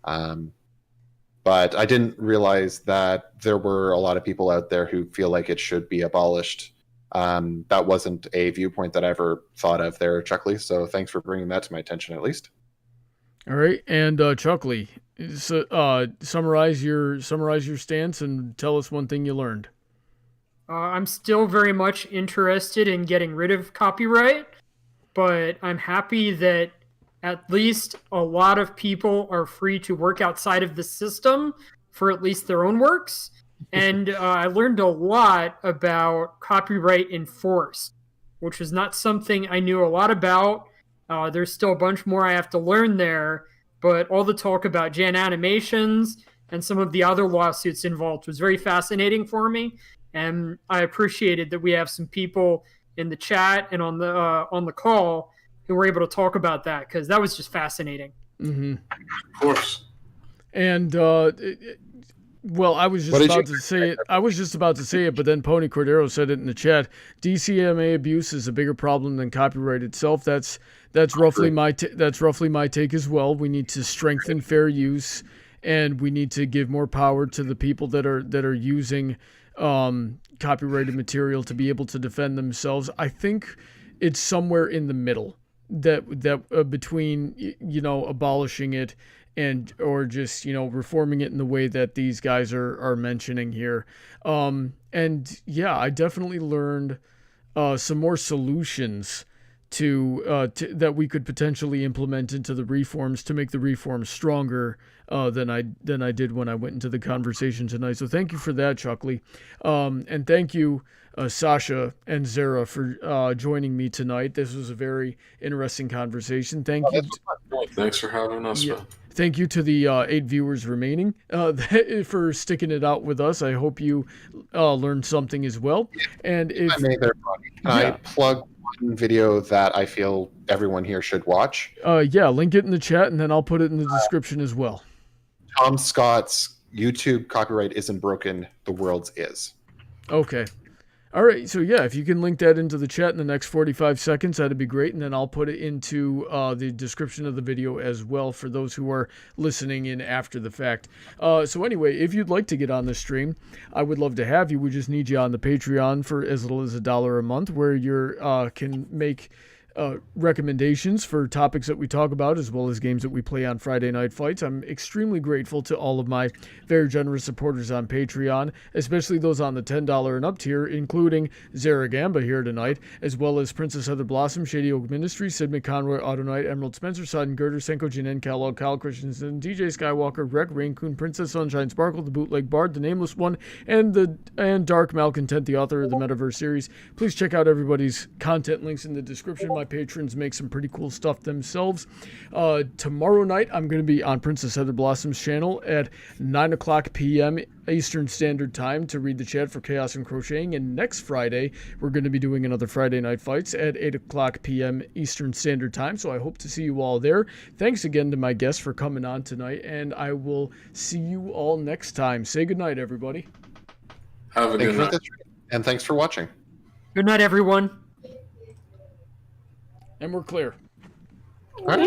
But I didn't realize that there were a lot of people out there who feel like it should be abolished. That wasn't a viewpoint that I ever thought of there, Chuckly. So thanks for bringing that to my attention, at least. All right, and Chuckly, summarize your stance and tell us one thing you learned. I'm still very much interested in getting rid of copyright, but I'm happy that at least a lot of people are free to work outside of the system for at least their own works. And I learned a lot about copyright enforced, which was not something I knew a lot about. There's still a bunch more I have to learn there, but all the talk about Jan Animations and some of the other lawsuits involved was very fascinating for me. And I appreciated that we have some people in the chat and on the call who were able to talk about that, because that was just fascinating. Mm-hmm. Of course. And well, I was just about to say it. I was just about to say it, but then Pony Cordero said it in the chat. DCMA abuse is a bigger problem than copyright itself. That's roughly my take as well. We need to strengthen fair use, and we need to give more power to the people that are using copyrighted material to be able to defend themselves. I think it's somewhere in the middle that between abolishing it and or just reforming it in the way that these guys are mentioning here. And yeah, I definitely learned some more solutions to that we could potentially implement into the reforms to make the reforms stronger than I did when I went into the conversation tonight. So thank you for that, Chuckly. And thank you, Sasha and Zara, for joining me tonight. This was a very interesting conversation. Thank you. Thanks for having us. Yeah. Thank you to the 8 viewers remaining for sticking it out with us. I hope you learned something as well. And if I plug one video that I feel everyone here should watch? Link it in the chat, and then I'll put it in the description as well. Tom Scott's YouTube Copyright Isn't Broken, the World's Is. Okay. All right, so yeah, if you can link that into the chat in the next 45 seconds, that'd be great, and then I'll put it into the description of the video as well for those who are listening in after the fact. So anyway, if you'd like to get on the stream, I would love to have you. We just need you on the Patreon for as little as $1 a month, where you can make recommendations for topics that we talk about, as well as games that we play on Friday Night Fights. I'm extremely grateful to all of my very generous supporters on Patreon, especially those on the $10 and up tier, including Zeragamba here tonight, as well as Princess Heather Blossom, Shady Oak Ministries, Sid McConroy, Autoknight, Emerald Spencer, Sodden, Girder, Senko, Jennan, Kellogg, Kyle Christensen, DJ Skywalker, Wreck, Rein-Kun, Princess Sunshine Sparkle, the Bootleg Bard, the Nameless One, and Dark Malcontent, the author of the Metaverse series. Please check out everybody's content links in the description. My patrons make some pretty cool stuff themselves. Tomorrow night, I'm going to be on Princess Heather Blossom's channel at 9:00 p.m. Eastern Standard Time to read the chat for Chaos and Crocheting. And next Friday, we're going to be doing another Friday Night Fights at 8:00 p.m. Eastern Standard Time. So I hope to see you all there. Thanks again to my guests for coming on tonight, and I will see you all next time. Say goodnight, everybody. Have a good night. And thanks for watching. Good night, everyone. And we're clear. All right.